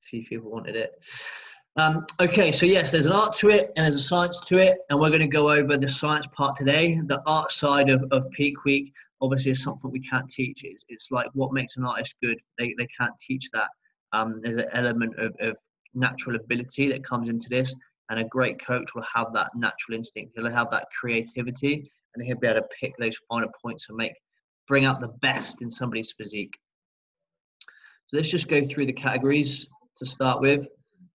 few people wanted it. Okay, so yes, there's an art to it and there's a science to it, and we're going to go over the science part today. The art side of Peak Week obviously is something we can't teach. It's like what makes an artist good. They can't teach that. There's an element of natural ability that comes into this, and a great coach will have that natural instinct. He'll have that creativity, and he'll be able to pick those finer points and bring out the best in somebody's physique. So let's just go through the categories to start with.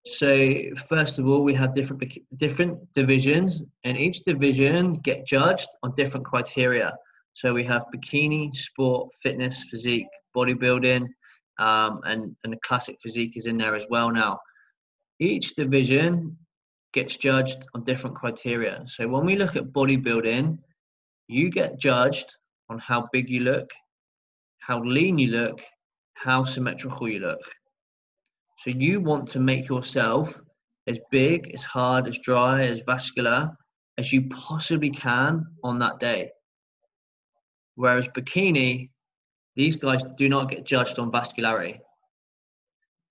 So first of all, we have different divisions, and each division get judged on different criteria. So we have bikini, sport, fitness, physique, bodybuilding, and the classic physique is in there as well now. Each division gets judged on different criteria. So when we look at bodybuilding, you get judged on how big you look, how lean you look, how symmetrical you look. So you want to make yourself as big, as hard, as dry, as vascular as you possibly can on that day. Whereas bikini, these guys do not get judged on vascularity.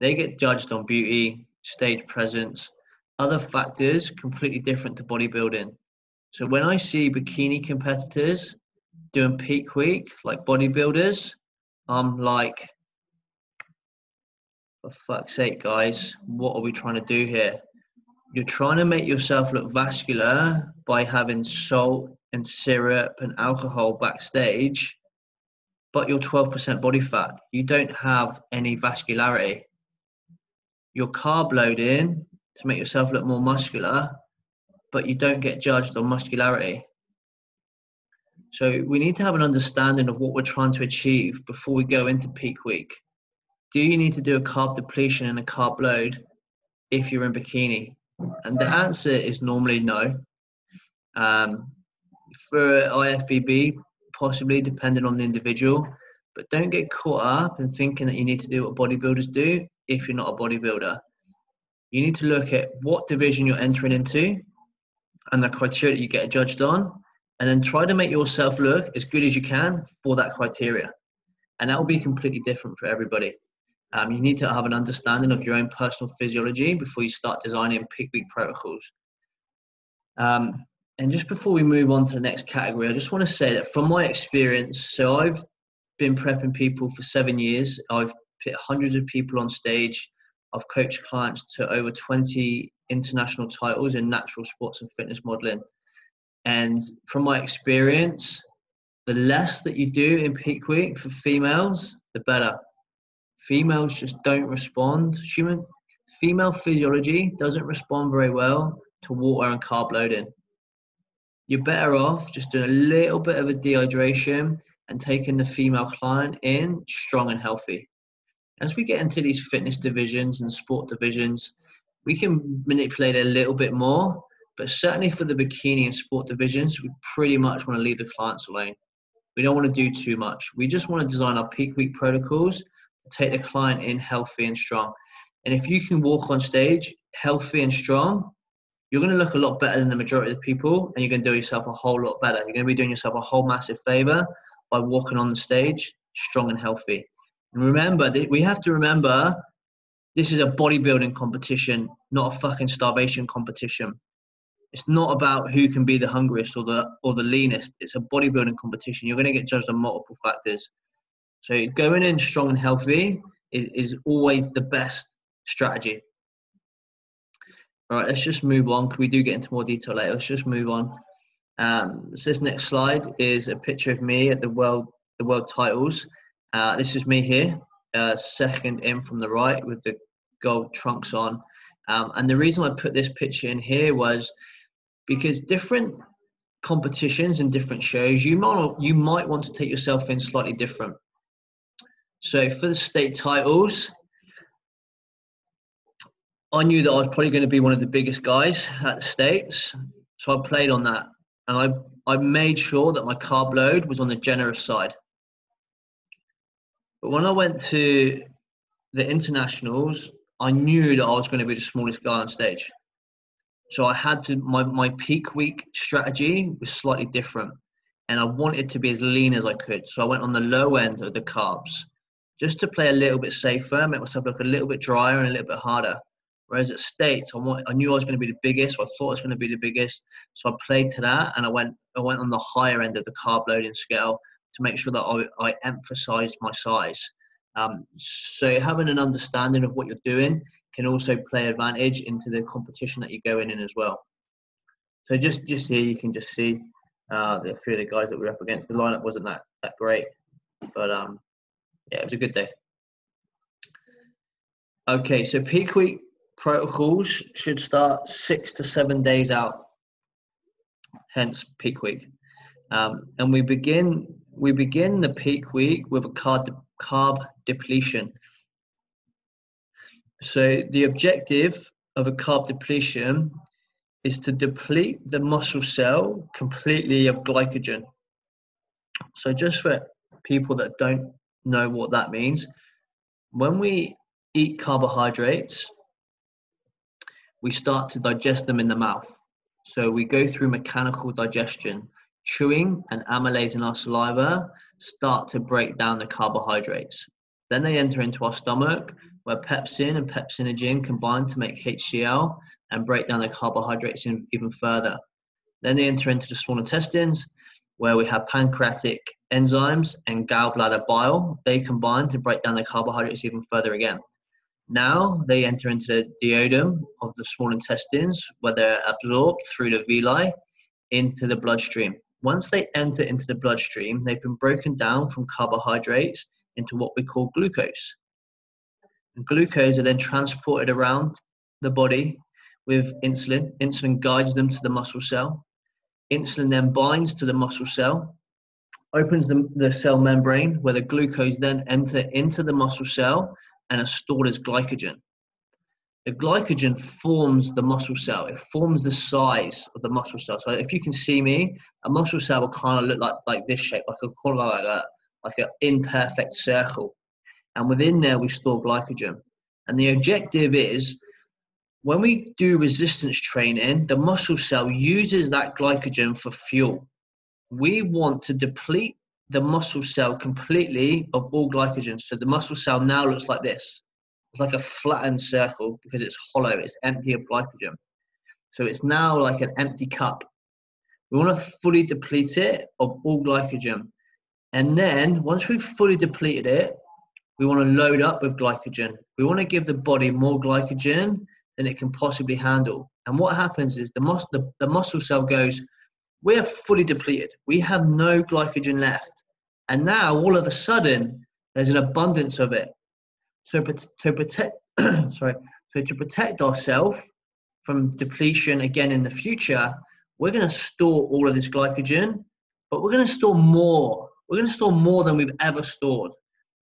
They get judged on beauty, stage presence, other factors completely different to bodybuilding. So when I see bikini competitors doing peak week, like bodybuilders, I'm like, for fuck's sake, guys, what are we trying to do here? You're trying to make yourself look vascular by having salt and syrup and alcohol backstage, but you're 12% body fat. You don't have any vascularity. You're carb loading to make yourself look more muscular, but you don't get judged on muscularity. So we need to have an understanding of what we're trying to achieve before we go into peak week. Do you need to do a carb depletion and a carb load if you're in bikini? And the answer is normally no. For IFBB, possibly, depending on the individual, but don't get caught up in thinking that you need to do what bodybuilders do if you're not a bodybuilder. You need to look at what division you're entering into and the criteria that you get judged on, and then try to make yourself look as good as you can for that criteria. And that will be completely different for everybody. You need to have an understanding of your own personal physiology before you start designing peak week protocols. And just before we move on to the next category, I just want to say that from my experience, so I've been prepping people for 7 years. I've put hundreds of people on stage. I've coached clients to over 20 international titles in natural sports and fitness modeling. And from my experience, the less that you do in peak week for females, the better. Females just don't respond. Female physiology doesn't respond very well to water and carb loading. You're better off just doing a little bit of a dehydration and taking the female client in strong and healthy. As we get into these fitness divisions and sport divisions, we can manipulate a little bit more, but certainly for the bikini and sport divisions, we pretty much want to leave the clients alone. We don't want to do too much. We just want to design our peak week protocols to take the client in healthy and strong. And if you can walk on stage healthy and strong, you're going to look a lot better than the majority of the people, and you're going to do yourself a whole lot better. You're going to be doing yourself a whole massive favor by walking on the stage strong and healthy. And remember, we have to remember, this is a bodybuilding competition, not a fucking starvation competition. It's not about who can be the hungriest or the leanest. It's a bodybuilding competition. You're going to get judged on multiple factors. So going in strong and healthy is always the best strategy. All right, let's just move on, because we do get into more detail later. Let's just move on. So this next slide is a picture of me at the world titles. This is me here, second in from the right with the gold trunks on. And the reason I put this picture in here was because different competitions and different shows, you might want to take yourself in slightly different. So for the state titles, I knew that I was probably going to be one of the biggest guys at the States. So I played on that. And I made sure that my carb load was on the generous side. But when I went to the internationals, I knew that I was going to be the smallest guy on stage. So I had to, my peak week strategy was slightly different. And I wanted to be as lean as I could. So I went on the low end of the carbs, just to play a little bit safer, make myself look a little bit drier and a little bit harder. Whereas at States, I knew I was going to be the biggest, or I thought I was going to be the biggest. So I played to that, and I went on the higher end of the carb loading scale to make sure that I emphasized my size. So having an understanding of what you're doing can also play advantage into the competition that you're going in as well. So just here you can just see a few of the guys that we were up against. The lineup wasn't that great, but yeah, it was a good day. Okay, so peak week protocols should start 6 to 7 days out, hence peak week. And we begin the peak week with a carb depletion. So the objective of a carb depletion is to deplete the muscle cell completely of glycogen. So just for people that don't know what that means, when we eat carbohydrates, we start to digest them in the mouth. So we go through mechanical digestion. Chewing and amylase in our saliva start to break down the carbohydrates. Then they enter into our stomach, where pepsin and pepsinogen combine to make HCl and break down the carbohydrates even further. Then they enter into the small intestines, where we have pancreatic enzymes and gallbladder bile. They combine to break down the carbohydrates even further again. Now they enter into the duodenum of the small intestines, where they're absorbed through the villi into the bloodstream. Once they enter into the bloodstream, they've been broken down from carbohydrates into what we call glucose. And glucose are then transported around the body with insulin. Insulin guides them to the muscle cell. Insulin then binds to the muscle cell, opens the cell membrane, where the glucose then enter into the muscle cell and are stored as glycogen. The glycogen forms the muscle cell. It forms the size of the muscle cell. So if you can see me, a muscle cell will kind of look like this shape, like an imperfect circle. And within there, we store glycogen. And the objective is, when we do resistance training, the muscle cell uses that glycogen for fuel. We want to deplete the muscle cell completely of all glycogen. So the muscle cell now looks like this. It's like a flattened circle because it's hollow, it's empty of glycogen. So it's now like an empty cup. We want to fully deplete it of all glycogen. And then once we've fully depleted it, we want to load up with glycogen. We want to give the body more glycogen than it can possibly handle. And what happens is the muscle cell goes, we're fully depleted. We have no glycogen left. And now all of a sudden, there's an abundance of it. So to protect ourselves from depletion again in the future, we're going to store all of this glycogen, but we're going to store more. We're going to store more than we've ever stored.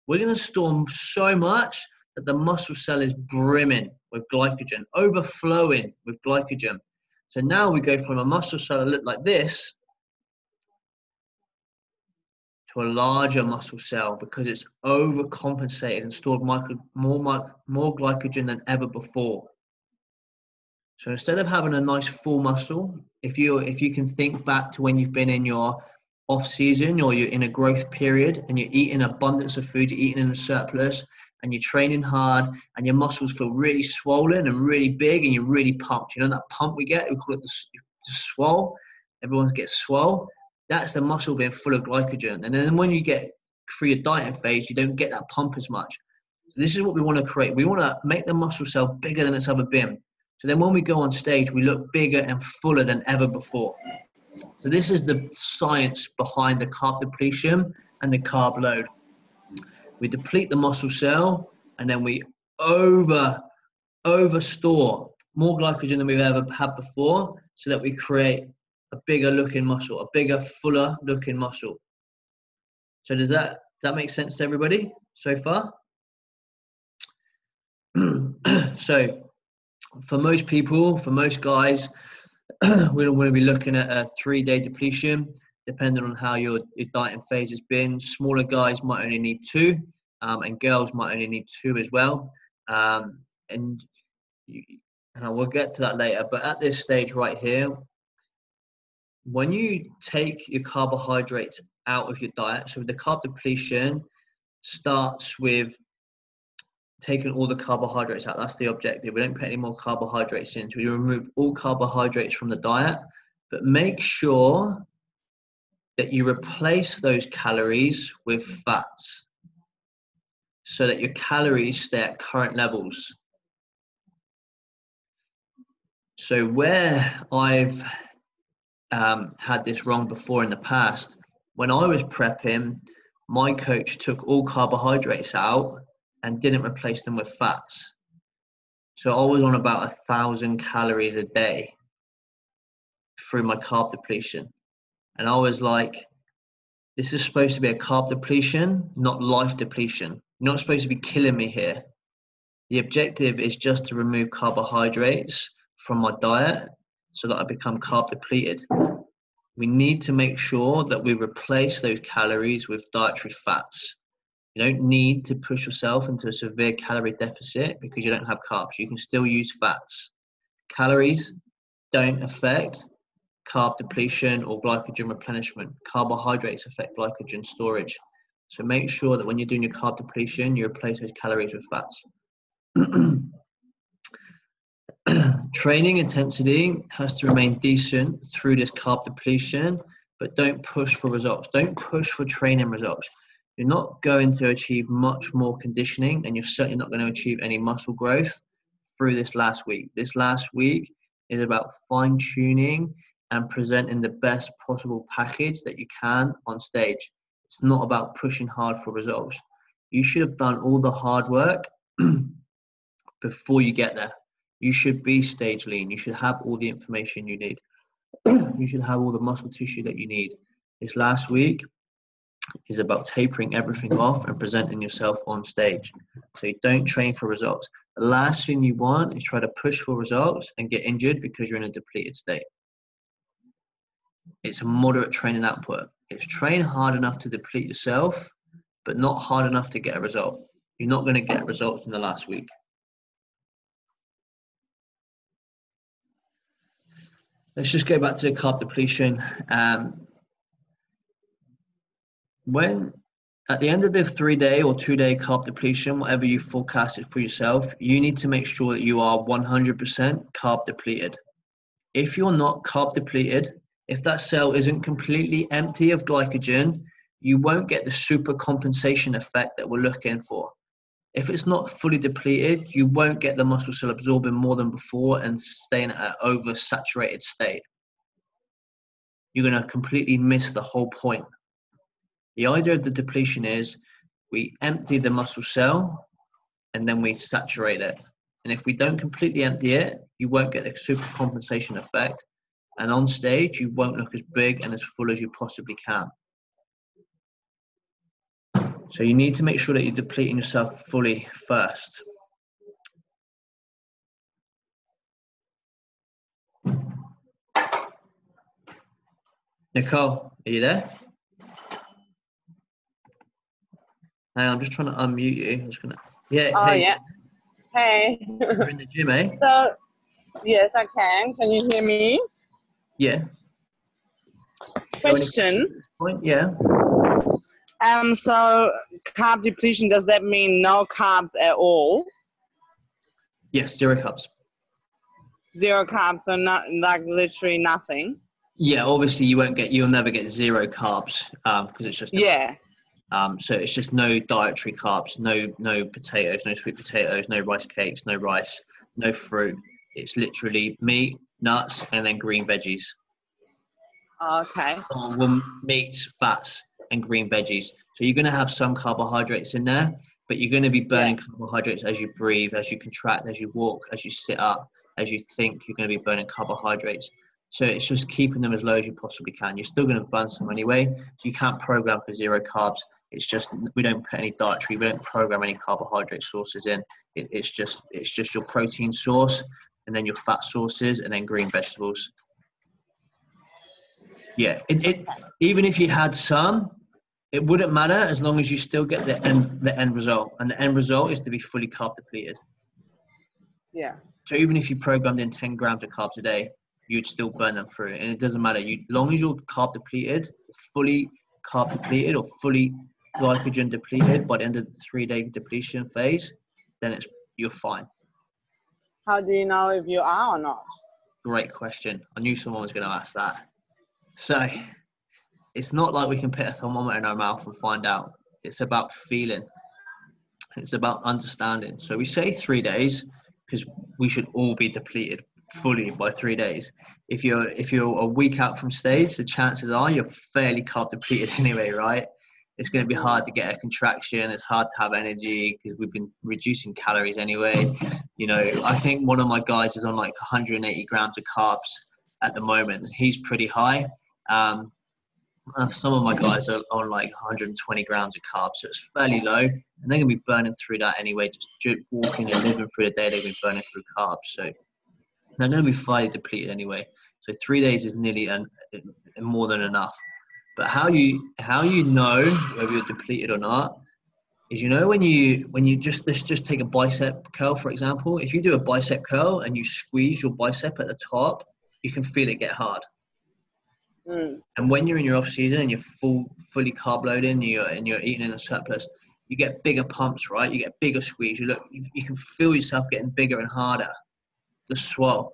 We're going to store so much that the muscle cell is brimming with glycogen, overflowing with glycogen. So now we go from a muscle cell that looked like this to a larger muscle cell because it's overcompensated and stored more glycogen than ever before. So instead of having a nice full muscle, if you can think back to when you've been in your off season or you're in a growth period and you're eating abundance of food, you're eating in a surplus and you're training hard and your muscles feel really swollen and really big and you're really pumped. You know that pump we get? We call it the swole. Everyone gets swole. That's the muscle being full of glycogen. And then when you get through your dieting phase, you don't get that pump as much. So this is what we want to create. We want to make the muscle cell bigger than it's ever been. So then when we go on stage, we look bigger and fuller than ever before. So this is the science behind the carb depletion and the carb load. We deplete the muscle cell and then we overstore more glycogen than we've ever had before so that we create a bigger looking muscle, a bigger, fuller looking muscle. So does that make sense to everybody so far? So for most people, for most guys, we don't want to be looking at a 3-day depletion, depending on how your dieting phase has been. Smaller guys might only need 2, and girls might only need 2 as well. And we'll get to that later. But at this stage right here, when you take your carbohydrates out of your diet, so with the carb depletion, starts with taking all the carbohydrates out. That's the objective. We don't put any more carbohydrates in. So we remove all carbohydrates from the diet, but make sure that you replace those calories with fats so that your calories stay at current levels. So where I've had this wrong before in the past, when I was prepping, my coach took all carbohydrates out and didn't replace them with fats. So I was on about 1,000 calories a day through my carb depletion. And I was like, this is supposed to be a carb depletion, not life depletion. You're not supposed to be killing me here. The objective is just to remove carbohydrates from my diet so that I become carb depleted. We need to make sure that we replace those calories with dietary fats. You don't need to push yourself into a severe calorie deficit because you don't have carbs. You can still use fats. Calories don't affect carb depletion or glycogen replenishment. Carbohydrates affect glycogen storage. So make sure that when you're doing your carb depletion, you replace those calories with fats. Training intensity has to remain decent through this carb depletion, but don't push for results. Don't push for training results. You're not going to achieve much more conditioning, and you're certainly not going to achieve any muscle growth through this last week. This last week is about fine-tuning and presenting the best possible package that you can on stage. It's not about pushing hard for results. You should have done all the hard work before you get there. You should be stage lean. You should have all the information you need. You should have all the muscle tissue that you need. This last week is about tapering everything off and presenting yourself on stage. So you don't train for results. The last thing you want is try to push for results and get injured because you're in a depleted state. It's a moderate training output. It's train hard enough to deplete yourself, but not hard enough to get a result. You're not going to get results in the last week. Let's just go back to the carb depletion. When at the end of the 3-day or 2-day carb depletion, whatever you forecasted for yourself, you need to make sure that you are 100% carb depleted. If you're not carb depleted, if that cell isn't completely empty of glycogen, you won't get the super compensation effect that we're looking for. If it's not fully depleted, you won't get the muscle cell absorbing more than before and staying at an oversaturated state. You're going to completely miss the whole point. The idea of the depletion is we empty the muscle cell and then we saturate it. And if we don't completely empty it, you won't get the super compensation effect. And on stage, you won't look as big and as full as you possibly can. So you need to make sure that you're depleting yourself fully first. Nicole, are you there? Hey, I'm just trying to unmute you. I'm just gonna. Yeah. Oh, hey. yeah. Hey. You're in the gym, eh? So, yes, I can. Can you hear me? Yeah. Question. Yeah. So carb depletion, does that mean no carbs at all? Yes, 0 carbs. 0 carbs, so not like literally nothing. Yeah, obviously you'll never get 0 carbs because it's just so it's just no dietary carbs, no potatoes, no sweet potatoes, no rice cakes, no rice, no fruit. It's literally meat, nuts, and then green veggies. Okay. Meats, fats, and green veggies. So you're going to have some carbohydrates in there, but you're going to be burning carbohydrates as you breathe, as you contract, as you walk, as you sit up, as you think. You're going to be burning carbohydrates. So it's just keeping them as low as you possibly can. You're still going to burn some anyway. So you can't program for 0 carbs. It's just we don't put any dietary, we don't program any carbohydrate sources in. It's just your protein source, and then your fat sources, and then green vegetables. Yeah, even if you had some, it wouldn't matter as long as you still get the end result, and the end result is to be fully carb depleted. Yeah. So even if you programmed in 10 grams of carbs a day, you'd still burn them through, and it doesn't matter. As long as you're carb depleted, fully carb depleted, or fully glycogen depleted by the end of the 3-day depletion phase, then you're fine. How do you know if you are or not? Great question. I knew someone was going to ask that. So it's not like we can put a thermometer in our mouth and find out. It's about feeling. It's about understanding. So we say 3 days because we should all be depleted fully by 3 days. If you're a week out from stage, the chances are you're fairly carb depleted anyway, right? It's going to be hard to get a contraction. It's hard to have energy because we've been reducing calories anyway. You know, I think one of my guys is on like 180 grams of carbs at the moment. He's pretty high. Some of my guys are on like 120 grams of carbs, so it's fairly low. And they're going to be burning through that anyway. Just walking and living through the day, they've been burning through carbs. So they're going to be fairly depleted anyway. So 3 days is nearly more than enough. But how you know whether you're depleted or not is, you know, when you let's just take a bicep curl, for example. If you do a bicep curl and you squeeze your bicep at the top, you can feel it get hard. And when you're in your off season and you're fully carb loading, and you're eating in a surplus, you get bigger pumps, right? You get bigger squeeze. You can feel yourself getting bigger and harder, the swell.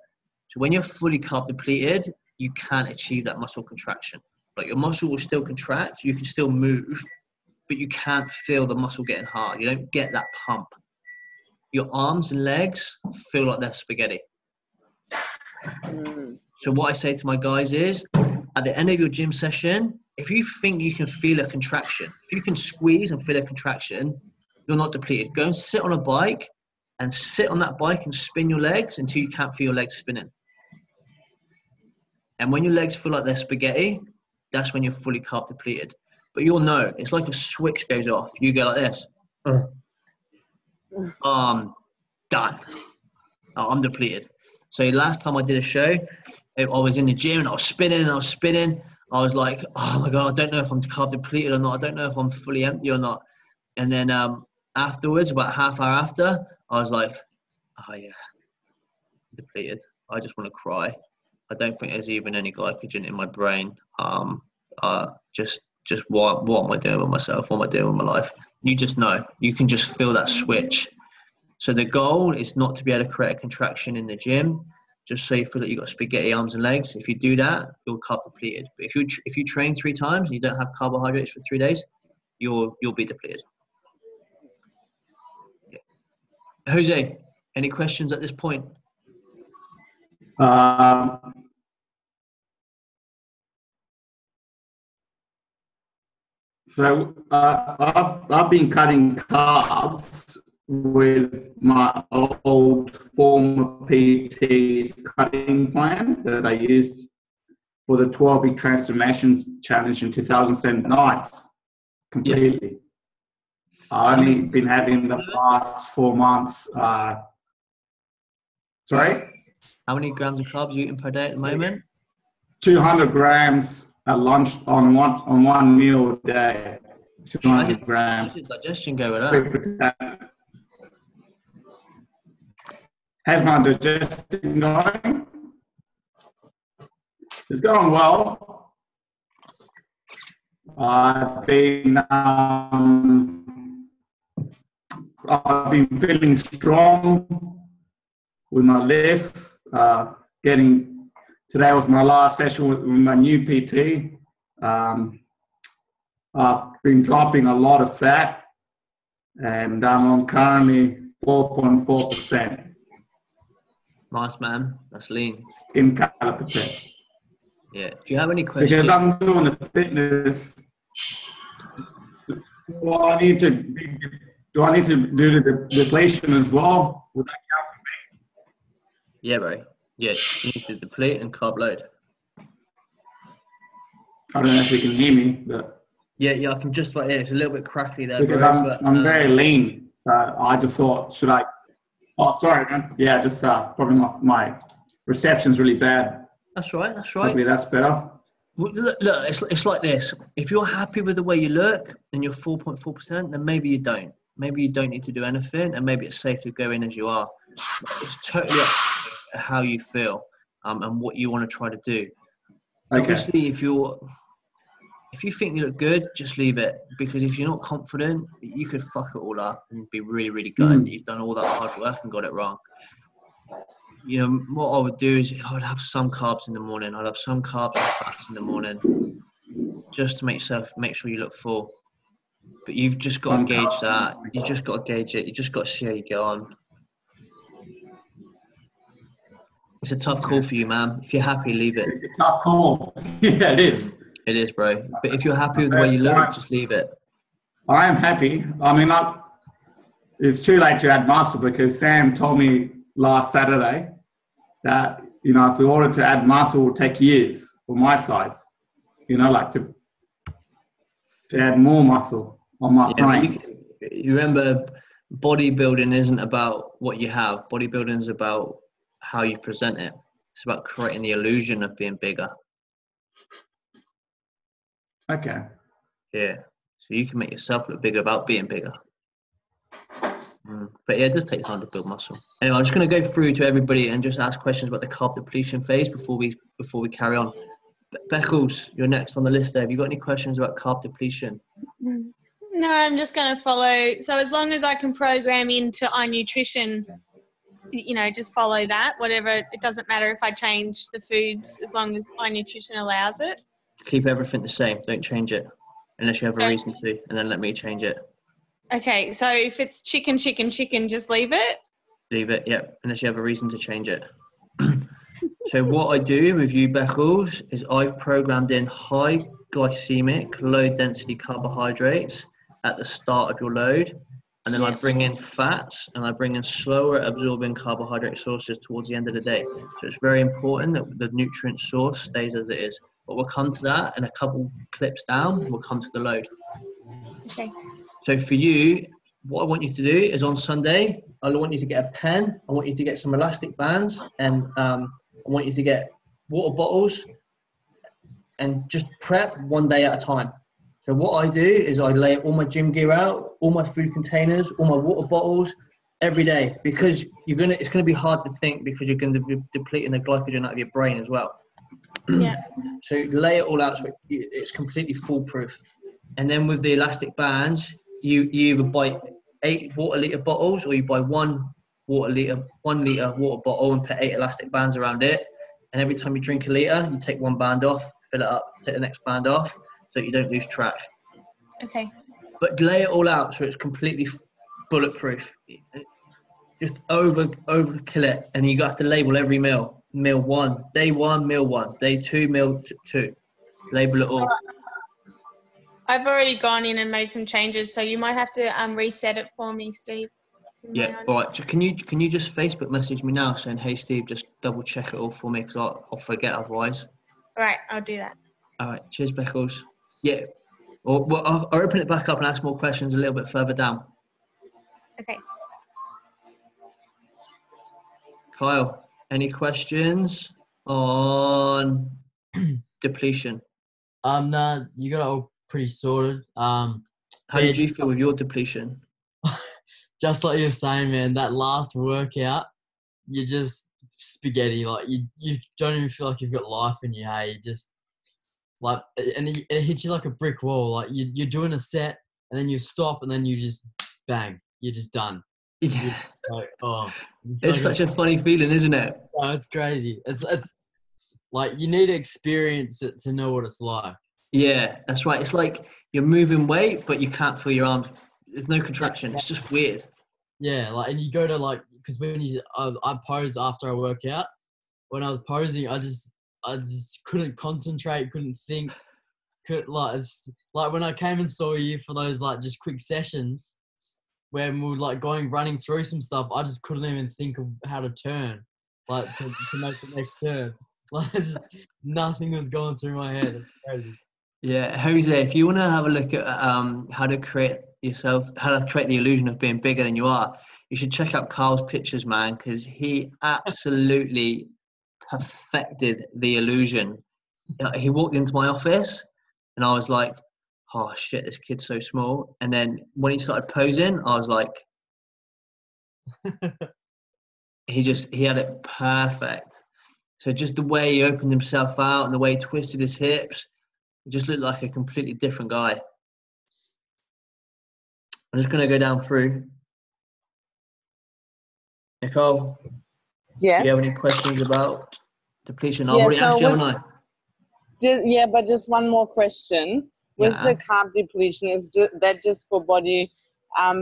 So when you're fully carb depleted, you can't achieve that muscle contraction. Like, your muscle will still contract, you can still move, but you can't feel the muscle getting hard. You don't get that pump. Your arms and legs feel like they're spaghetti. So what I say to my guys is, at the end of your gym session, if you think you can feel a contraction, if you can squeeze and feel a contraction, you're not depleted. Go and sit on a bike and sit on that bike and spin your legs until you can't feel your legs spinning. And when your legs feel like they're spaghetti, that's when you're fully carb depleted. But you'll know, it's like a switch goes off. You go like this. Done. I'm depleted. So last time I did a show, I was in the gym and I was spinning. I was like, oh my God, I don't know if I'm carb depleted or not. I don't know if I'm fully empty or not. And then afterwards, about half hour after, I was like, oh yeah, depleted. I just want to cry. I don't think there's even any glycogen in my brain. Just what am I doing with myself? What am I doing with my life? You just know. You can just feel that switch. So the goal is not to be able to create a contraction in the gym, just so you feel that you've got spaghetti arms and legs. If you do that, you're carb depleted. But if you train 3 times and you don't have carbohydrates for 3 days, you'll be depleted. Yeah. Jose, any questions at this point? So I've been cutting carbs with my old former PT's cutting plan that I used for the 12-week transformation challenge in 2007 nights completely. Yeah. I've only been having the past 4 months. Sorry? How many grams of carbs are you eating per day at the moment? 200 grams at lunch on one meal a day. 200 grams. How's your digestion going on? How's my digestion going? It's going well. I've been feeling strong with my lifts. Today was my last session with my new PT. I've been dropping a lot of fat, and I'm currently 4.4%. Nice, man. That's lean. Skin caliper test. Yeah. Do you have any questions? Because I'm doing the fitness. Do I need to do the depletion as well? Would that count for me? Yeah, bro. Yeah, you need to deplete and carb load. I don't know if you can hear me, but yeah, I can just about hear. It's a little bit crackly there, because bro. I'm very lean. I just thought, should I? Oh, sorry, man. Yeah, just probably my reception's really bad. That's right. Hopefully that's better. Well, look, it's like this. If you're happy with the way you look and you're 4.4%, then maybe you don't. Maybe you don't need to do anything, and maybe it's safe to go in as you are. It's totally up to how you feel and what you want to try to do. Okay. Obviously, if you're if you think you look good, just leave it. Because if you're not confident, you could fuck it all up and be really, really gutted that you've done all that hard work and got it wrong. You know, what I would do is I would have some carbs in the morning. I'd have some carbs and fats in the morning, just to make sure you look full. But you've just got to gauge that. You just got to gauge it. You just got to see how you get on. It's a tough call for you, man. If you're happy, leave it. It's a tough call. Yeah, it is. It is, bro. But if you're happy with the way you look, just leave it. I am happy. I mean, it's too late to add muscle because Sam told me last Saturday that, you know, if we wanted to add muscle, it would take years for my size, you know, like to add more muscle on my frame. You remember, bodybuilding isn't about what you have. Bodybuilding is about how you present it. It's about creating the illusion of being bigger. Okay. Yeah. So you can make yourself look bigger about being bigger. But yeah, it does take time to build muscle. Anyway, I'm just going to go through to everybody and just ask questions about the carb depletion phase before we carry on. Beckles, you're next on the list there. Have you got any questions about carb depletion? No, I'm just going to follow. So as long as I can program into iNutrition, you know, just follow that. Whatever, it doesn't matter if I change the foods as long as iNutrition allows it. Keep everything the same. Don't change it unless you have a reason to, and then let me change it. Okay, so if it's chicken, just leave it? Leave it, yep, unless you have a reason to change it. So what I do with you, Beckles, is I've programmed in high glycemic, low density carbohydrates at the start of your load. And then I bring in fats and I bring in slower absorbing carbohydrate sources towards the end of the day. So it's very important that the nutrient source stays as it is. But we'll come to that in a couple clips down. We'll come to the load. Okay. So for you, what I want you to do is on Sunday, I want you to get a pen. I want you to get some elastic bands, and I want you to get water bottles and just prep one day at a time. So what I do is I lay all my gym gear out, all my food containers, all my water bottles every day, because it's gonna be hard to think because you're going to be depleting the glycogen out of your brain as well. Yeah. So lay it all out so it's completely foolproof. And then with the elastic bands, you either buy 8 water liter bottles or you buy 1 liter water bottle and put 8 elastic bands around it. And every time you drink a liter, you take 1 band off, fill it up, take the next band off, so you don't lose track. Okay. But lay it all out so it's completely bulletproof. Just overkill it, and you have to label every meal. Meal 1, day 1, meal 1, day 2, meal 2. Label it all. I've already gone in and made some changes, so you might have to reset it for me, Steve. Yeah, all right. Can you just Facebook message me now saying, hey, Steve, just double check it all for me because I'll forget otherwise. All right, I'll do that. All right. Cheers, Beckles. Yeah. Well, I'll open it back up and ask more questions a little bit further down. Okay. Kyle, any questions on depletion? No, you got it all pretty sorted. How did you feel with your depletion? Just like you're saying, man, that last workout, you're just spaghetti. Like you don't even feel like you've got life in you. Hey, you just like, and it hits you like a brick wall. Like you're doing a set, and then you stop, and then you just bang, you're just done. Yeah. Like, oh, it's such a funny feeling, isn't it? Oh, it's crazy. It's like you need to experience it to know what it's like. Yeah, that's right. It's like you're moving weight, but you can't feel your arms. There's no contraction. It's just weird. Yeah, like, and you go to like, because when I pose after I work out. When I was posing, I just couldn't concentrate, couldn't think. It's like when I came and saw you for those like just quick sessions, when we were like running through some stuff, I just couldn't even think of how to turn, like to make the next turn. Like nothing was going through my head. It's crazy. Yeah, Jose, if you want to have a look at how to create the illusion of being bigger than you are, you should check out Carl's pictures, man, because he absolutely perfected the illusion. He walked into my office and I was like, oh shit, this kid's so small. And then when he started posing, I was like, he had it perfect. So just the way he opened himself out and the way he twisted his hips, You just look like a completely different guy. I'm just going to go down through. Nicole, Yes. do you have any questions about depletion? I've Yeah, already so asked you, haven't I? But just one more question. Was Yeah. the carb depletion, that just for body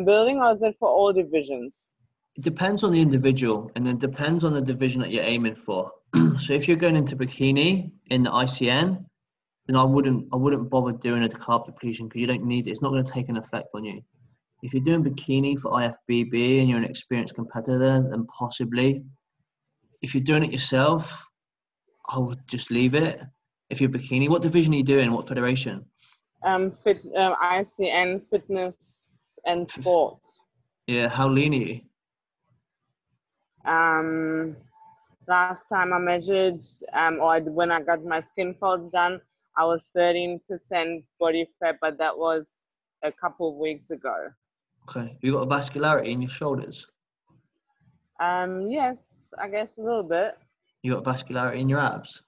building, or is it for all divisions? It depends on the individual, and it depends on the division that you're aiming for. So if you're going into bikini in the ICN, then I wouldn't bother doing a carb depletion because you don't need it. It's not going to take an effect on you. If you're doing bikini for IFBB and you're an experienced competitor, then possibly. If you're doing it yourself, I would just leave it. If you're bikini, what division are you doing? What federation? ICN, fitness and sports. Yeah, how lean are you? Last time I measured, when I got my skin folds done, I was 13% body fat, but that was a couple of weeks ago. Okay, you got a vascularity in your shoulders? Yes, I guess a little bit. You got vascularity in your abs?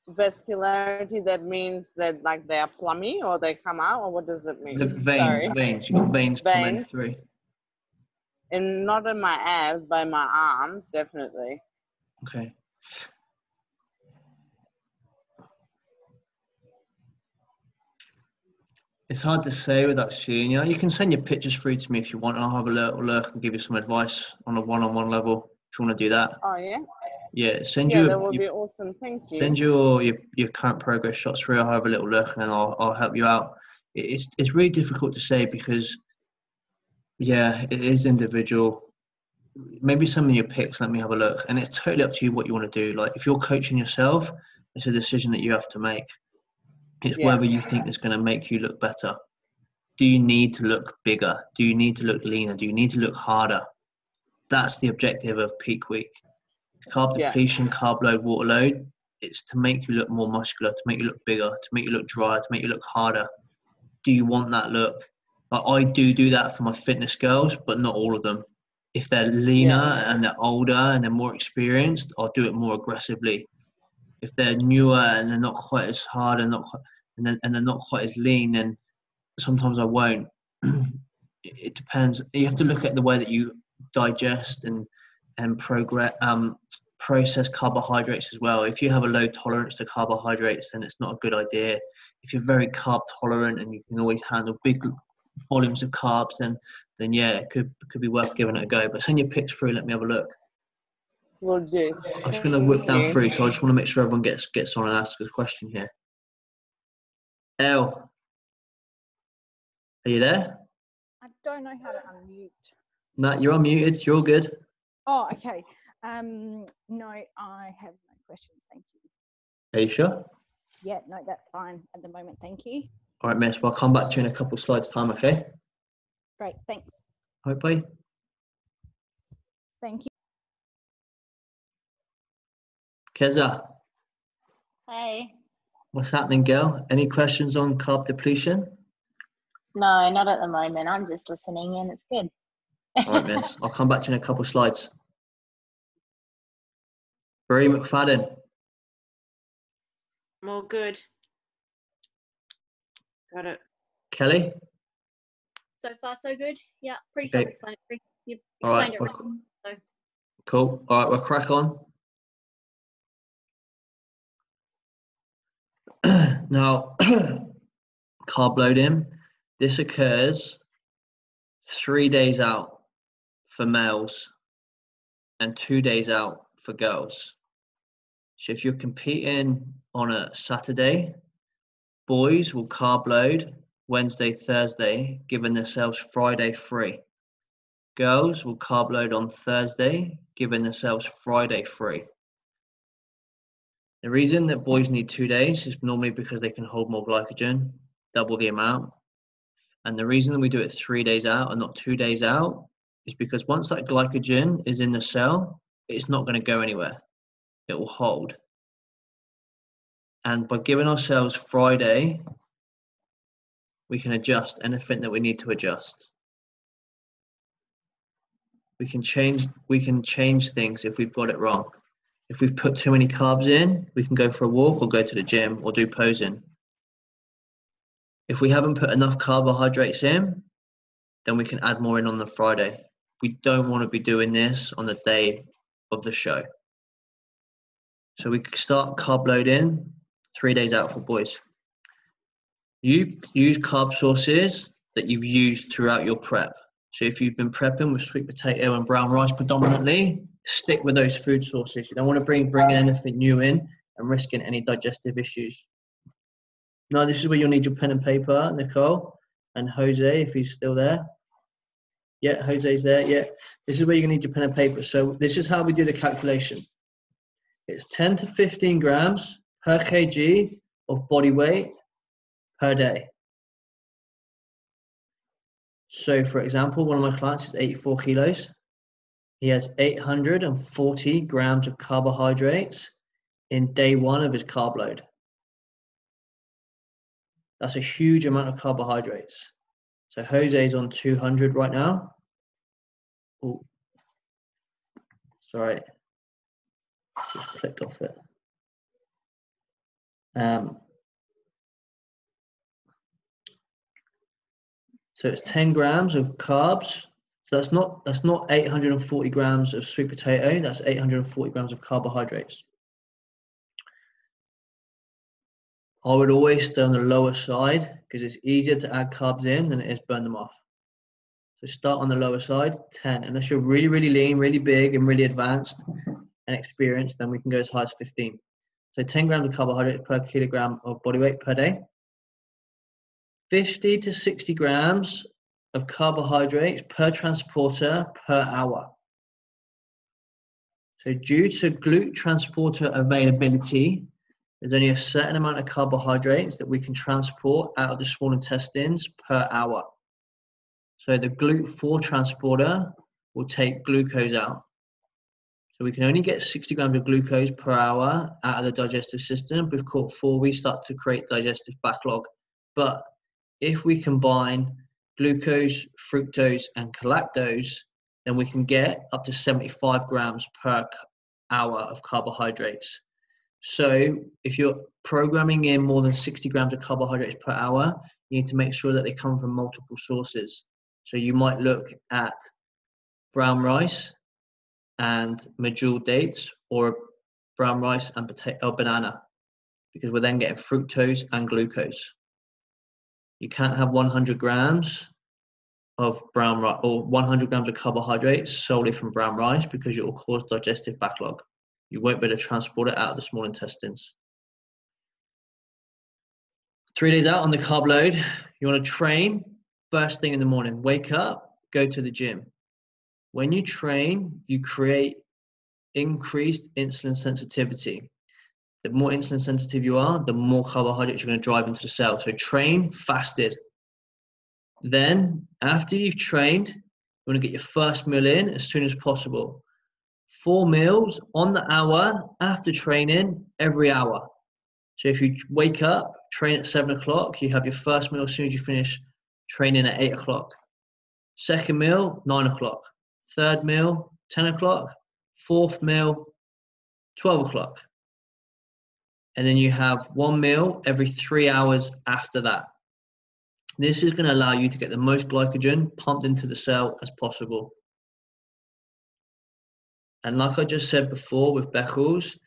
Vascularity, that means that like they are plummy or they come out, or what does it mean? The veins. You got veins coming through. And not in my abs, by my arms, definitely. Okay. It's hard to say without seeing you. You can send your pictures through to me if you want, and I'll have a little look and give you some advice on a one-on-one level if you want to do that. Oh yeah. Yeah, that would be awesome. Thank you. Send your current progress shots through. I'll have a little look and I'll help you out. It's really difficult to say because, yeah, it is individual. Maybe some of your picks, let me have a look. And it's totally up to you what you want to do. Like if you're coaching yourself, it's a decision that you have to make. It's whether you think it's going to make you look better. Do you need to look bigger? Do you need to look leaner? Do you need to look harder? That's the objective of peak week. Carb depletion, carb load, water load, it's to make you look more muscular, to make you look bigger, to make you look drier, to make you look harder. Do you want that look? Like I do that for my fitness girls, but not all of them. If they're leaner and they're older and they're more experienced, I'll do it more aggressively. If they're newer and they're not quite as hard and they're not quite as lean, then sometimes I won't. It depends. You have to look at the way that you digest and process carbohydrates as well. If you have a low tolerance to carbohydrates, then it's not a good idea. If you're very carb tolerant and you can always handle big volumes of carbs, then yeah, it could be worth giving it a go. But send your pics through. Let me have a look. Will do. I'm just going to whip down through, so I just want to make sure everyone gets on and asks a question here. Elle, are you there? I don't know how to unmute. No, you're unmuted. You're all good. Oh, okay. No, I have no questions. Thank you. Are you sure? Yeah, no, that's fine at the moment. Thank you. All right, miss. Well, I'll come back to you in a couple of slides' time, okay? Great. Thanks. All right, bye. Thank you. Keza, Hey. what's happening, girl? Any questions on carb depletion? No, not at the moment. I'm just listening in. It's good. All right, miss. I'll come back to you in a couple of slides. Bree McFadden. I'm all good. Got it. Kelly? So far, so good. Yeah, pretty Okay. self-explanatory. You've All right, explained it right. So. Cool. All right, we'll crack on. Now, carb loading, this occurs 3 days out for males and 2 days out for girls. So if you're competing on a Saturday, boys will carb load Wednesday, Thursday, giving themselves Friday free. Girls will carb load on Thursday, giving themselves Friday free. The reason that boys need 2 days is normally because they can hold more glycogen, double the amount. And the reason that we do it 3 days out and not 2 days out is because once that glycogen is in the cell, it's not going to go anywhere. It will hold. And by giving ourselves Friday, we can adjust anything that we need to adjust. We can change things if we've got it wrong. If we've put too many carbs in, we can go for a walk or go to the gym or do posing. If we haven't put enough carbohydrates in, then we can add more in on the Friday. We don't want to be doing this on the day of the show. So we can start carb loading 3 days out for boys. You use carb sources that you've used throughout your prep. So if you've been prepping with sweet potato and brown rice predominantly, stick with those food sources. You don't want to bring anything new in and risking any digestive issues. Now, this is where you'll need your pen and paper, Nicole, and Jose, if he's still there. Yeah, Jose's there, yeah. This is where you're going to need your pen and paper. So this is how we do the calculation. It's 10 to 15 grams per kg of body weight per day. So, for example, one of my clients is 84 kilos. He has 840 grams of carbohydrates in day one of his carb load. That's a huge amount of carbohydrates. So Jose's on 200 right now. Oh, sorry, just clicked off it. So it's 10 grams of carbs. So that's not 840 grams of sweet potato. That's 840 grams of carbohydrates. I would always stay on the lower side because it's easier to add carbs in than it is burn them off. So start on the lower side, 10. Unless you're really, really lean, really big, and really advanced and experienced, then we can go as high as 15. So 10 grams of carbohydrates per kilogram of body weight per day. 50 to 60 grams of carbohydrates per transporter per hour. So due to GLUT transporter availability, there's only a certain amount of carbohydrates that we can transport out of the small intestines per hour. So the GLUT4 transporter will take glucose out. So we can only get 60 grams of glucose per hour out of the digestive system before we start to create digestive backlog. But if we combine glucose, fructose, and galactose, then we can get up to 75 grams per hour of carbohydrates. So if you're programming in more than 60 grams of carbohydrates per hour, you need to make sure that they come from multiple sources. So you might look at brown rice and medjool dates, or brown rice and potato or banana, because we're then getting fructose and glucose. You can't have 100 grams of brown rice or 100 grams of carbohydrates solely from brown rice, because it will cause digestive backlog. You won't be able to transport it out of the small intestines. 3 days out on the carb load, you want to train first thing in the morning. Wake up, go to the gym. When you train, you create increased insulin sensitivity. The more insulin sensitive you are, the more carbohydrates you're going to drive into the cell. So train fasted. Then, after you've trained, you want to get your first meal in as soon as possible. 4 meals on the hour after training every hour. So if you wake up, train at 7 o'clock, you have your first meal as soon as you finish training at 8 o'clock. Second meal, 9 o'clock. Third meal, 10 o'clock. Fourth meal, 12 o'clock. And then you have 1 meal every 3 hours after that. This is going to allow you to get the most glycogen pumped into the cell as possible. And like I just said before with Beckles,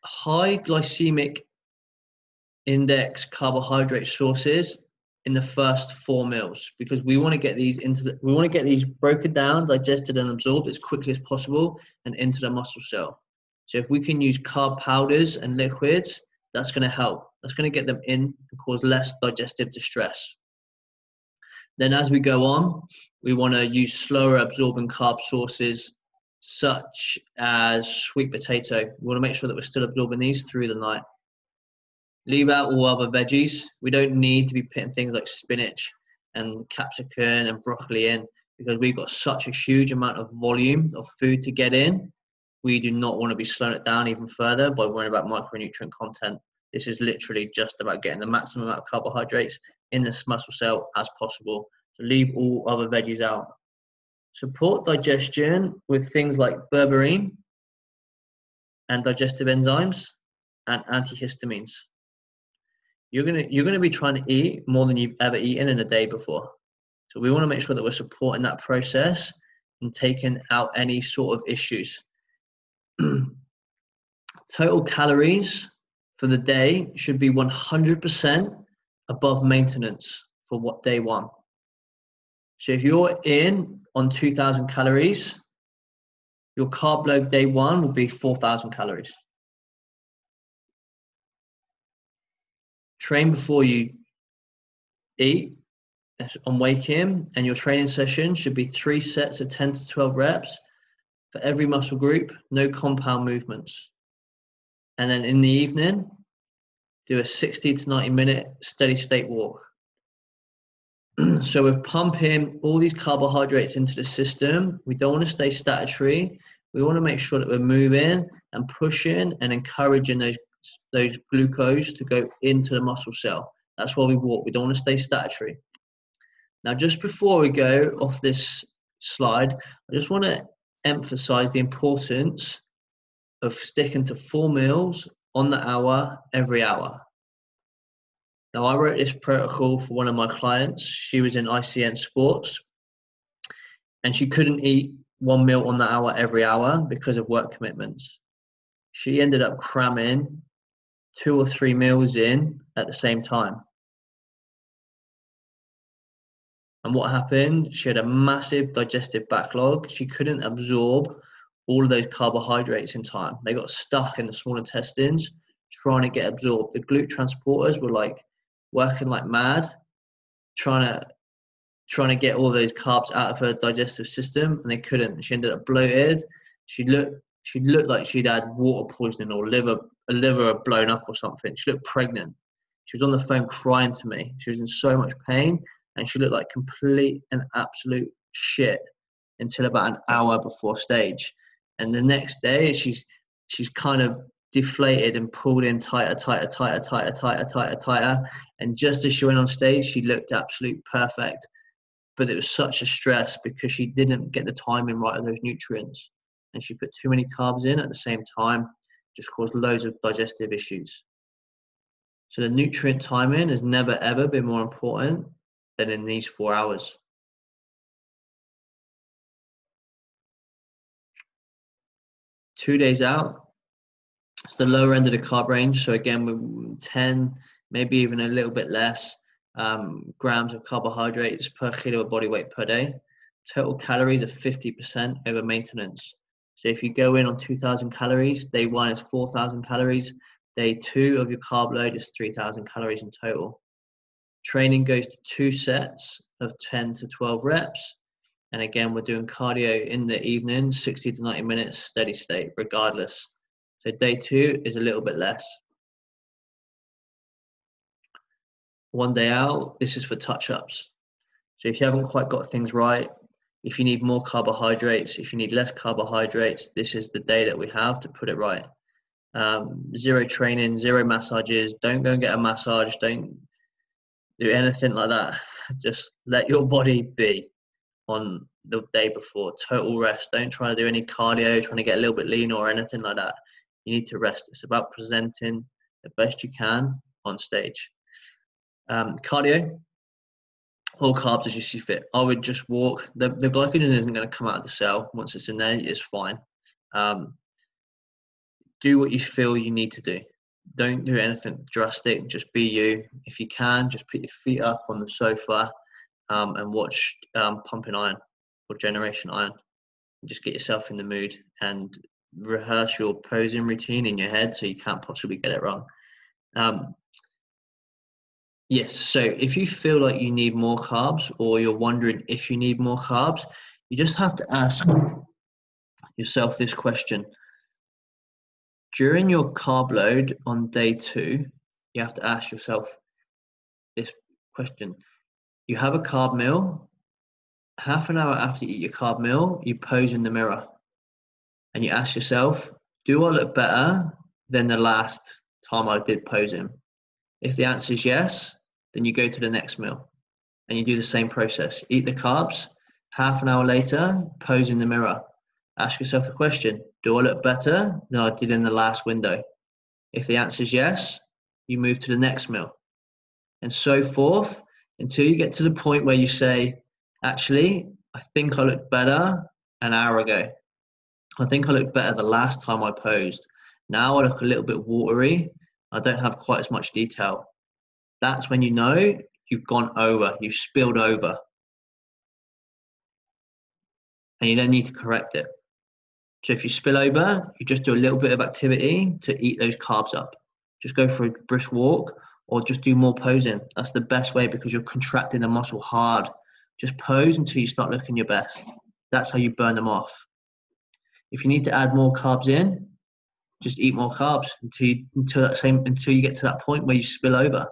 high glycemic index carbohydrate sources in the first 4 meals, because we want to get these broken down, digested, and absorbed as quickly as possible and into the muscle cell. So if we can use carb powders and liquids, that's going to help. That's going to get them in and cause less digestive distress. Then as we go on, we want to use slower absorbing carb sources such as sweet potato. We want to make sure that we're still absorbing these through the night. Leave out all other veggies. We don't need to be putting things like spinach and capsicum and broccoli in, because we've got such a huge amount of volume of food to get in. We do not want to be slowing it down even further by worrying about micronutrient content. This is literally just about getting the maximum amount of carbohydrates in this muscle cell as possible. So leave all other veggies out. Support digestion with things like berberine, and digestive enzymes and antihistamines. You're gonna be trying to eat more than you've ever eaten in a day before. So we want to make sure that we're supporting that process and taking out any sort of issues. Total calories for the day should be 100% above maintenance for day one. So if you're in on 2,000 calories, your carb load day one will be 4,000 calories. Train before you eat on wake-in, and your training session should be 3 sets of 10 to 12 reps for every muscle group, no compound movements. And then in the evening, do a 60 to 90 minute steady state walk. So we're pumping all these carbohydrates into the system. We don't want to stay stationary. We want to make sure that we're moving and pushing and encouraging those glucose to go into the muscle cell. That's why we walk. We don't want to stay stationary. Now, just before we go off this slide, I just want to emphasize the importance of sticking to 4 meals on the hour, every hour. Now, I wrote this protocol for one of my clients. She was in ICN Sports, and she couldn't eat 1 meal on the hour every hour because of work commitments. She ended up cramming 2 or 3 meals in at the same time. And what happened? She had a massive digestive backlog. She couldn't absorb all of those carbohydrates in time. They got stuck in the small intestines trying to get absorbed. The GLUT transporters were like working like mad, trying to get all those carbs out of her digestive system, and they couldn't. She ended up bloated. She looked like she'd had water poisoning or a liver blown up or something. She looked pregnant. She was on the phone crying to me. She was in so much pain, and she looked like complete and absolute shit until about an hour before stage. And the next day, she's kind of deflated and pulled in tighter. And just as she went on stage, she looked absolute perfect. But it was such a stress because she didn't get the timing right of those nutrients. And she put too many carbs in at the same time, just caused loads of digestive issues. So the nutrient timing has never, ever been more important than in these 4 hours. Two days out, it's the lower end of the carb range. So again, we're 10, maybe even a little bit less grams of carbohydrates per kilo of body weight per day. Total calories are 50% over maintenance. So if you go in on 2,000 calories, day one is 4,000 calories. Day two of your carb load is 3,000 calories in total. Training goes to 2 sets of 10 to 12 reps. And again, we're doing cardio in the evening, 60 to 90 minutes, steady state, regardless. So day two is a little bit less. One day out, this is for touch-ups. So if you haven't quite got things right, if you need more carbohydrates, if you need less carbohydrates, this is the day that we have to put it right. Zero training, zero massages. Don't go and get a massage. Don't do anything like that. Just let your body be on the day before. Total rest. Don't try to do any cardio, trying to get a little bit leaner or anything like that. You need to rest. It's about presenting the best you can on stage. Cardio, all carbs as you see fit. I would just walk. The glycogen isn't going to come out of the cell. Once it's in there, it's fine. Do what you feel you need to do. Don't do anything drastic. Just be you. If you can, just put your feet up on the sofa and watch Pumping Iron or Generation Iron. Just get yourself in the mood and rehearse your posing routine in your head so you can't possibly get it wrong. Yes, so if you feel like you need more carbs or you're wondering if you need more carbs, you just have to ask yourself this question. During your carb load on day 2, you have to ask yourself this question. You have a carb meal. Half an hour after you eat your carb meal, you pose in the mirror and you ask yourself, do I look better than the last time I did posing? If the answer is yes, then you go to the next meal and you do the same process. Eat the carbs, half an hour later, pose in the mirror. Ask yourself the question, do I look better than I did in the last window? If the answer is yes, you move to the next meal, and so forth until you get to the point where you say, actually, I think I looked better an hour ago. I think I looked better the last time I posed. Now I look a little bit watery. I don't have quite as much detail. That's when you know you've gone over, you've spilled over. And you then need to correct it. So if you spill over, you just do a little bit of activity to eat those carbs up. Just go for a brisk walk or just do more posing. That's the best way because you're contracting the muscle hard. Just pose until you start looking your best. That's how you burn them off. If you need to add more carbs in, just eat more carbs until you get to that point where you spill over.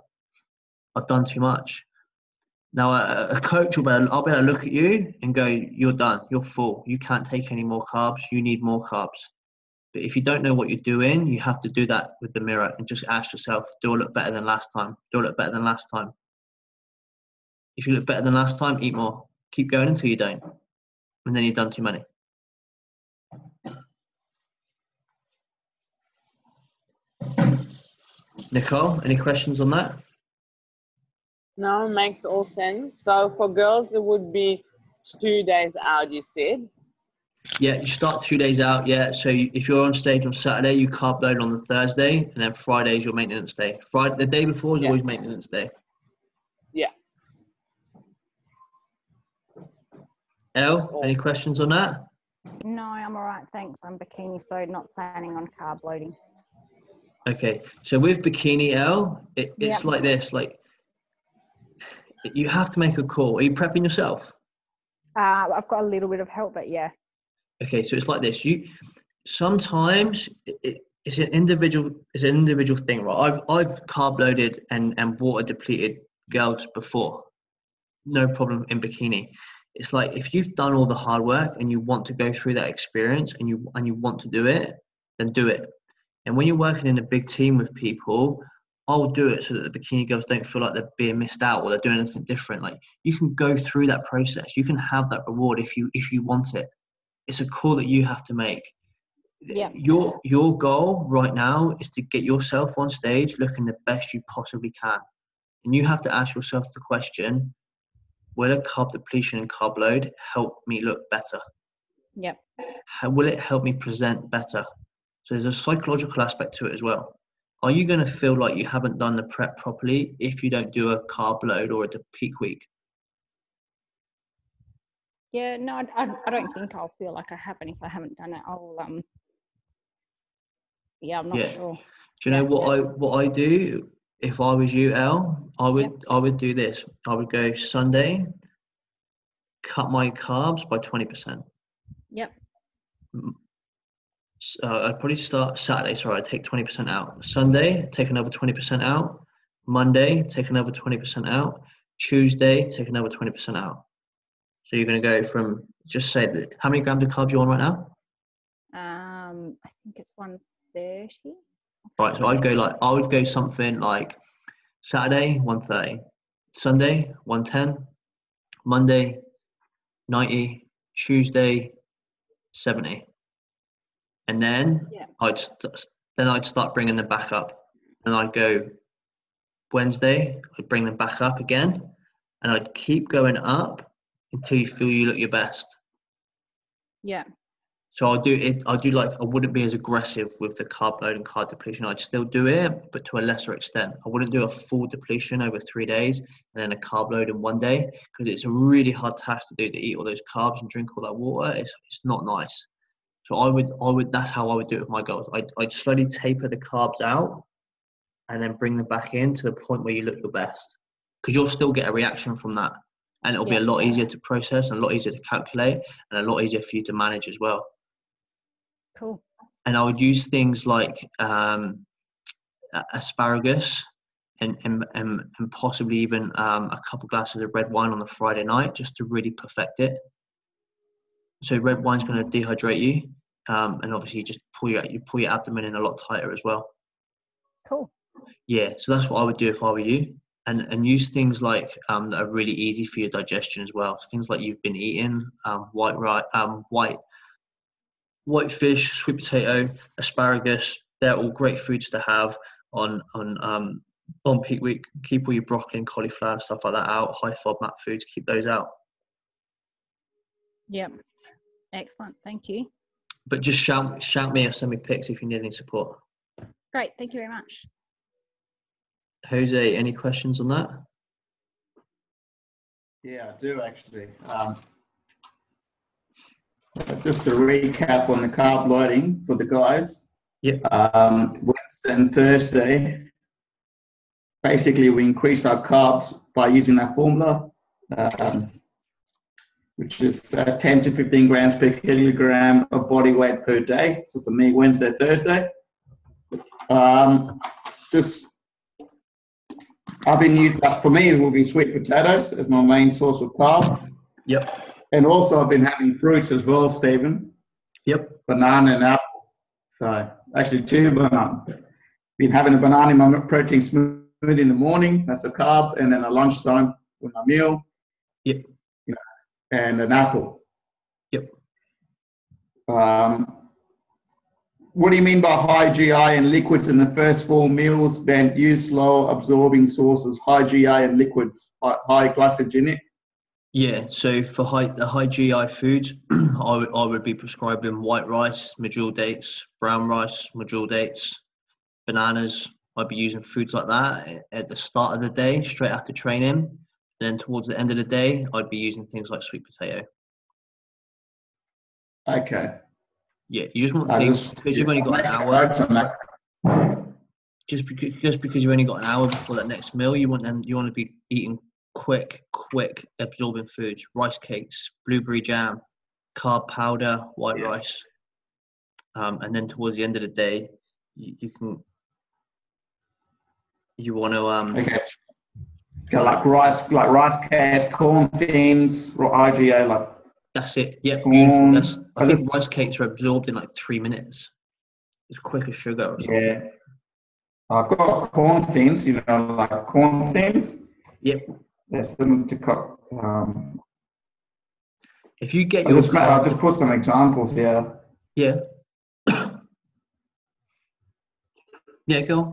I've done too much. Now a coach I'll be able to look at you and go, you're done, you're full, you can't take any more carbs, you need more carbs. But if you don't know what you're doing, you have to do that with the mirror and just ask yourself, do I look better than last time? Do I look better than last time? If you look better than last time, eat more. Keep going until you don't. And then you've done too many. Nicole, any questions on that? No, makes all sense. So for girls, it would be 2 days out, you said? Yeah, you start 2 days out, yeah. So if you're on stage on Saturday, you carb load on the Thursday, and then Friday is your maintenance day. Friday, the day before is always maintenance day. Yeah. Elle, any questions on that? No, I'm all right, thanks. I'm bikini, so not planning on carb loading. Okay, so with bikini, Elle, it's like this, like you have to make a call. Are you prepping yourself? I've got a little bit of help, but yeah. Okay, so it's like this. Sometimes it's an individual thing, right? I've carb loaded and water depleted girls before, no problem in bikini. It's like if you've done all the hard work and you want to go through that experience and you want to do it, then do it. And when you're working in a big team with people, I'll do it so that the bikini girls don't feel like they're being missed out or they're doing anything different. Like you can go through that process. You can have that reward if you want it. It's a call that you have to make. Yeah. Your goal right now is to get yourself on stage looking the best you possibly can. And you have to ask yourself the question, will a carb depletion and carb load help me look better? Yep. Will it help me present better? So there's a psychological aspect to it as well. Are you going to feel like you haven't done the prep properly if you don't do a carb load or a peak week? Yeah, no, I don't think I'll feel like I haven't if I haven't done it. I'm not sure. Do you know what I do if I was you, Elle? I would do this. I would go Sunday, cut my carbs by 20%. Yep. I'd probably start Saturday. Sorry, I'd take 20% out. Sunday, take another 20% out. Monday, take another 20% out. Tuesday, take another 20% out. So you're going to go from, just say that, how many grams of carbs are you on right now? I think it's 130. Right, so I would go something like Saturday, 130. Sunday, 110. Monday, 90. Tuesday, 70. And then I'd start bringing them back up. And I'd go Wednesday, I'd bring them back up again. And I'd keep going up until you feel you look your best. Yeah. So I wouldn't be as aggressive with the carb load and carb depletion. I'd still do it, but to a lesser extent. I wouldn't do a full depletion over 3 days and then a carb load in 1 day, because it's a really hard task to do, to eat all those carbs and drink all that water. It's not nice. So I would that's how I would do it with my girls. I'd slowly taper the carbs out and then bring them back in to the point where you look your best, because you'll still get a reaction from that. And it'll be a lot easier to process and a lot easier to calculate and a lot easier for you to manage as well. Cool. And I would use things like asparagus and possibly even a couple glasses of red wine on the Friday night, just to really perfect it. So red wine's going to dehydrate you, and obviously you just pull your abdomen in a lot tighter as well. Cool. Yeah, so that's what I would do if I were you. And use things like that are really easy for your digestion as well. Things like you've been eating, white whitefish, sweet potato, asparagus. They're all great foods to have on peak week. Keep all your broccoli and cauliflower and stuff like that out. High FODMAP foods, keep those out. Yep. Excellent. Thank you. But just shout me or send me pics if you need any support. Great. Thank you very much. Jose, any questions on that? Yeah, I do actually. Just to recap on the carb loading for the guys. Yep. Wednesday and Thursday, basically we increase our carbs by using that formula, which is 10 to 15 grams per kilogram of body weight per day. So for me, Wednesday, Thursday. I've been using, for me, it will be sweet potatoes as my main source of carb. Yep. And also I've been having fruits as well, Stephen. Yep. Banana and apple. So actually 2 bananas. Been having a banana in my protein smoothie in the morning. That's a carb. And then at lunchtime with my meal. Yep. You know, and an apple. Yep. What do you mean by high GI and liquids in the first 4 meals? Then use slow absorbing sources, high GI and liquids, high glycemic. Yeah, so for the high GI foods, I would be prescribing white rice, medjool dates, brown rice, medjool dates, bananas. I'd be using foods like that at the start of the day, straight after training. And then towards the end of the day, I'd be using things like sweet potato. Okay. Yeah, you just want things because you've only got an hour. Just because you've only got an hour before that next meal, you want to be eating quick absorbing foods: rice cakes, blueberry jam, carb powder, white rice. And then towards the end of the day, you want to okay. Like rice cakes, corn thins, IGA, like. That's it. Yeah, beautiful. I think rice cakes are absorbed in like 3 minutes. It's quick as sugar or something. Yeah. I've got corn thins, like corn thins. Yep. That's them to cook. If you get I'll just put some examples here. Yeah. Yeah, go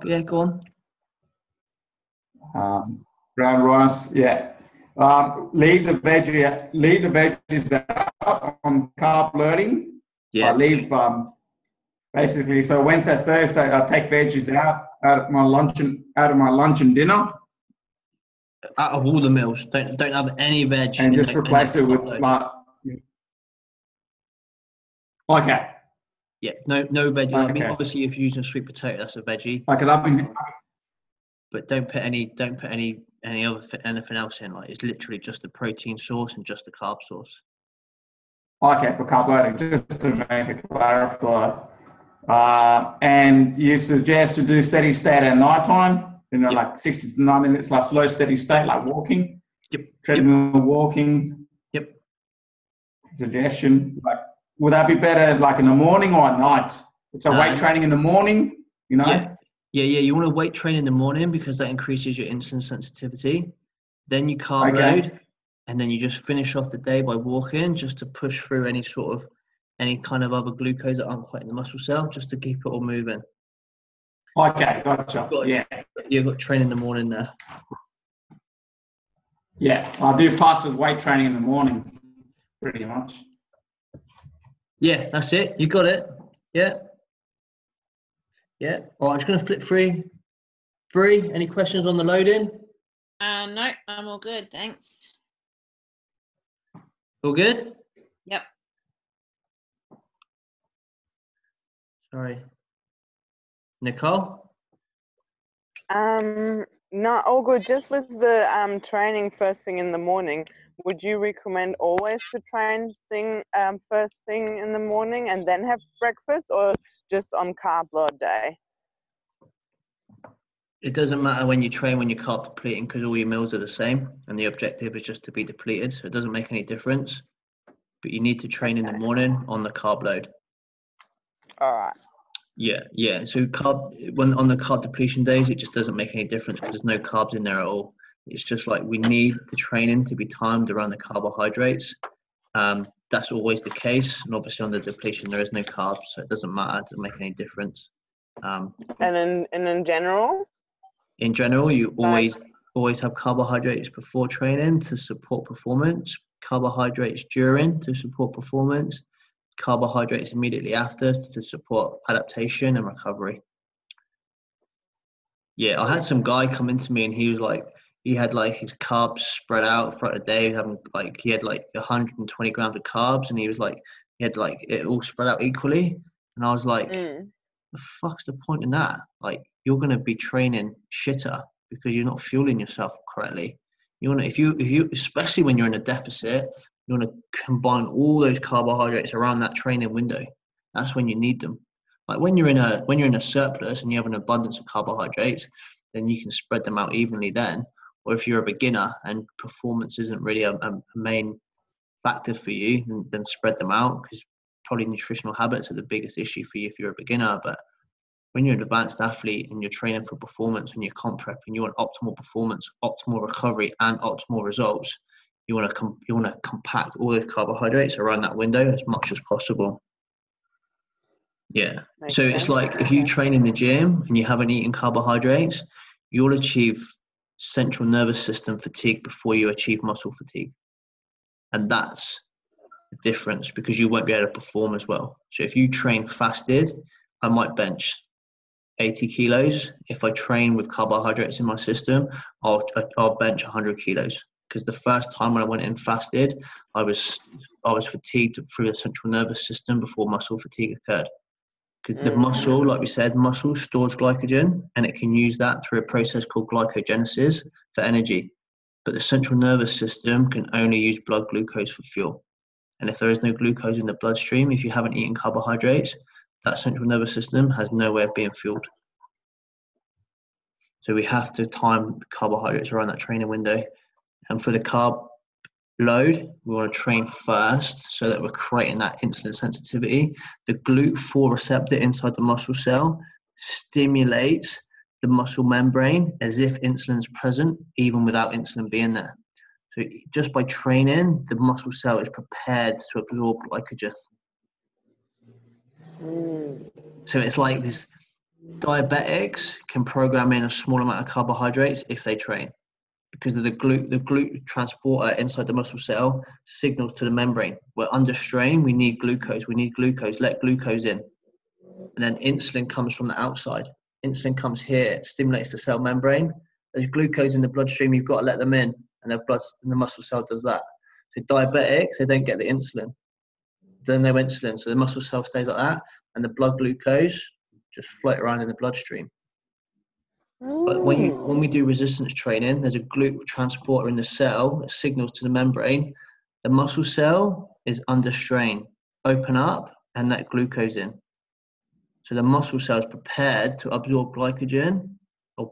on. Brown rice, yeah. Leave the veggies out on carb loading. Yeah. I leave basically. So Wednesday, Thursday, I take veggies out of my lunch and dinner. Out of all the meals, don't have any veg. And just replace it with like. Okay. Yeah, no veg. Okay. I mean, obviously, if you're using sweet potato, that's a veggie. Okay, but don't put anything else in. Like, it's literally just the protein source and just the carb source. Okay, for carb loading, just to make it clarify. And you suggest to do steady state at night time, like 60 to 90 minutes, like slow steady state, like walking. Yep. Treadmill walking. Yep. Suggestion, like, would that be better like in the morning or at night? So weight training in the morning, Yeah, you want to weight train in the morning because that increases your insulin sensitivity. Then you carb load, and then you just finish off the day by walking, just to push through any kind of other glucose that aren't quite in the muscle cell, just to keep it all moving. Okay, gotcha. You've got train in the morning there. Yeah, I do pass with weight training in the morning, pretty much. Yeah, that's it. You got it. Yeah. Yeah. All right, I'm just going to flip through. Bree, any questions on the loading? No, I'm all good. Thanks. All good? Yep. Sorry. Nicole? No, all good. Just with the training first thing in the morning, would you recommend always to train first thing in the morning and then have breakfast, or just on carb load day? It doesn't matter when you train when you're carb depleting, because all your meals are the same and the objective is just to be depleted, so it doesn't make any difference. But you need to train in the morning on the carb load. All right. Yeah. So when on the carb depletion days, it just doesn't make any difference because there's no carbs in there at all. It's just like we need the training to be timed around the carbohydrates. that's always the case. And obviously on the depletion, there is no carbs, so it doesn't matter. It doesn't make any difference. And in general? In general, you always have carbohydrates before training to support performance, carbohydrates during to support performance, carbohydrates immediately after to support adaptation and recovery. Yeah, I had some guy come into me and he was like, he had like his carbs spread out throughout the day. He had like 120 grams of carbs, and he was like, he had like it all spread out equally. And I was like, the fuck's the point in that? Like, you're gonna be training shitter because you're not fueling yourself correctly. You wanna, if you, especially when you're in a deficit, you wanna combine all those carbohydrates around that training window. That's when you need them. Like when you're in a surplus and you have an abundance of carbohydrates, then you can spread them out evenly then. Or if you're a beginner and performance isn't really a main factor for you, then spread them out, because probably nutritional habits are the biggest issue for you if you're a beginner. But when you're an advanced athlete and you're training for performance and you're comp prep and you want optimal performance, optimal recovery, and optimal results, you want to compact all those carbohydrates around that window as much as possible. Yeah. So it's like if you train in the gym and you haven't eaten carbohydrates, you'll achieve central nervous system fatigue before you achieve muscle fatigue. And that's the difference, because you won't be able to perform as well. So if you train fasted, I might bench 80 kilos. If I train with carbohydrates in my system, I'll bench 100 kilos. Because the first time when I went in fasted, I was fatigued through the central nervous system before muscle fatigue occurred. Because the muscle, like we said, muscle stores glycogen, and it can use that through a process called glycogenesis for energy. But the central nervous system can only use blood glucose for fuel. And if there is no glucose in the bloodstream, if you haven't eaten carbohydrates, that central nervous system has no way of being fueled. So we have to time carbohydrates around that training window. And for the carb load, we want to train first so that we're creating that insulin sensitivity. The GLUT4 receptor inside the muscle cell stimulates the muscle membrane as if insulin is present, even without insulin being there. So just by training, the muscle cell is prepared to absorb glycogen. So it's like this: diabetics can program in a small amount of carbohydrates if they train, because of the GLUT transporter inside the muscle cell signals to the membrane. We're under strain, we need glucose, let glucose in. And then insulin comes from the outside. Insulin comes here, it stimulates the cell membrane. There's glucose in the bloodstream, you've got to let them in, and the muscle cell does that. So diabetics, they don't get the insulin. There's no insulin, so the muscle cell stays like that, and the blood glucose just float around in the bloodstream. But when we do resistance training, there's a GLUT transporter in the cell that signals to the membrane. The muscle cell is under strain. Open up and let glucose in. So the muscle cell is prepared to absorb glycogen, or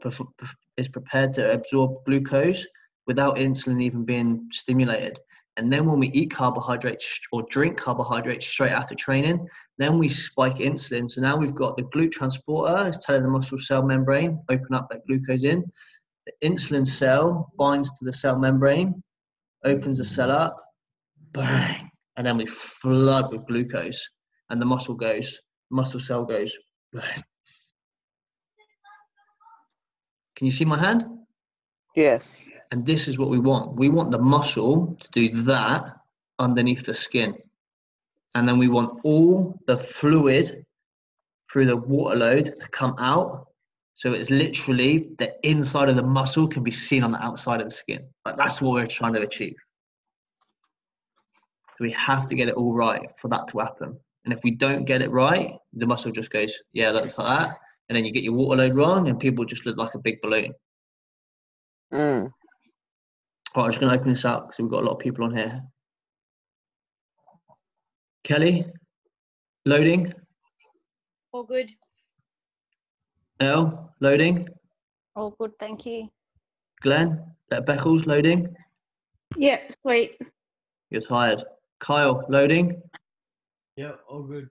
is prepared to absorb glucose without insulin even being stimulated. And then when we eat carbohydrates or drink carbohydrates straight after training, then we spike insulin. So now we've got the GLUT transporter is telling the muscle cell membrane, open up, let glucose in. The insulin cell binds to the cell membrane, opens the cell up, bang, and then we flood with glucose. And the muscle cell goes, bang. Can you see my hand? Yes. And this is what we want. We want the muscle to do that underneath the skin. And then we want all the fluid through the water load to come out. So it's literally the inside of the muscle can be seen on the outside of the skin. Like, that's what we're trying to achieve. We have to get it all right for that to happen. And if we don't get it right, the muscle just goes, yeah, that's like that. And then you get your water load wrong and people just look like a big balloon. All right, I'm just going to open this up because we've got a lot of people on here. Kelly, loading. All good. Elle, loading. All good, thank you. Glenn, Beckles, loading. Yep, sweet. You're tired. Kyle, loading. Yeah, all good.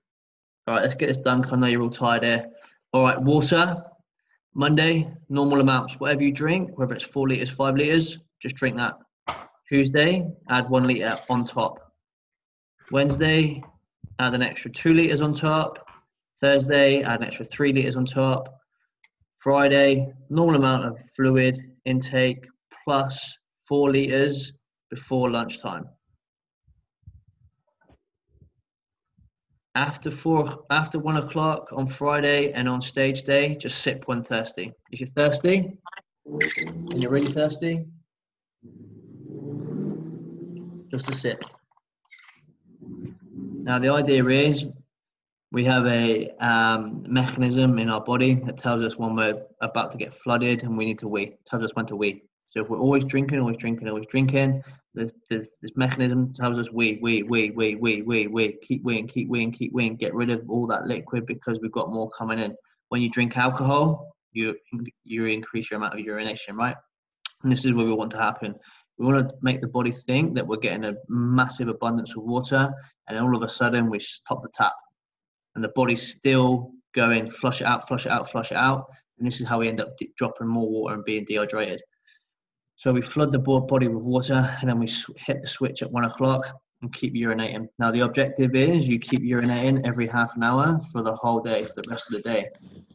All right, let's get this done because I know you're all tired here. All right, water. Monday, normal amounts. Whatever you drink, whether it's 4 litres, 5 litres, just drink that. Tuesday, add 1 litre on top. Wednesday, add an extra 2 litres on top. Thursday, add an extra 3 litres on top. Friday, normal amount of fluid intake plus 4 litres before lunchtime. After 1 o'clock on Friday and on stage day, just sip when thirsty. If you're thirsty and you're really thirsty, just a sip. Now the idea is we have a mechanism in our body that tells us when we're about to get flooded and we need to wee. It tells us when to wee. So if we're always drinking, this mechanism tells us wee. Keep weeing. Get rid of all that liquid because we've got more coming in. When you drink alcohol, you increase your amount of urination, right? And this is where we want to happen. We want to make the body think that we're getting a massive abundance of water, and then all of a sudden we stop the tap. And the body's still going, flush it out. And this is how we end up dropping more water and being dehydrated. So we flood the body with water, and then we hit the switch at 1 o'clock and keep urinating. Now the objective is you keep urinating every half an hour for the whole day, for the rest of the day.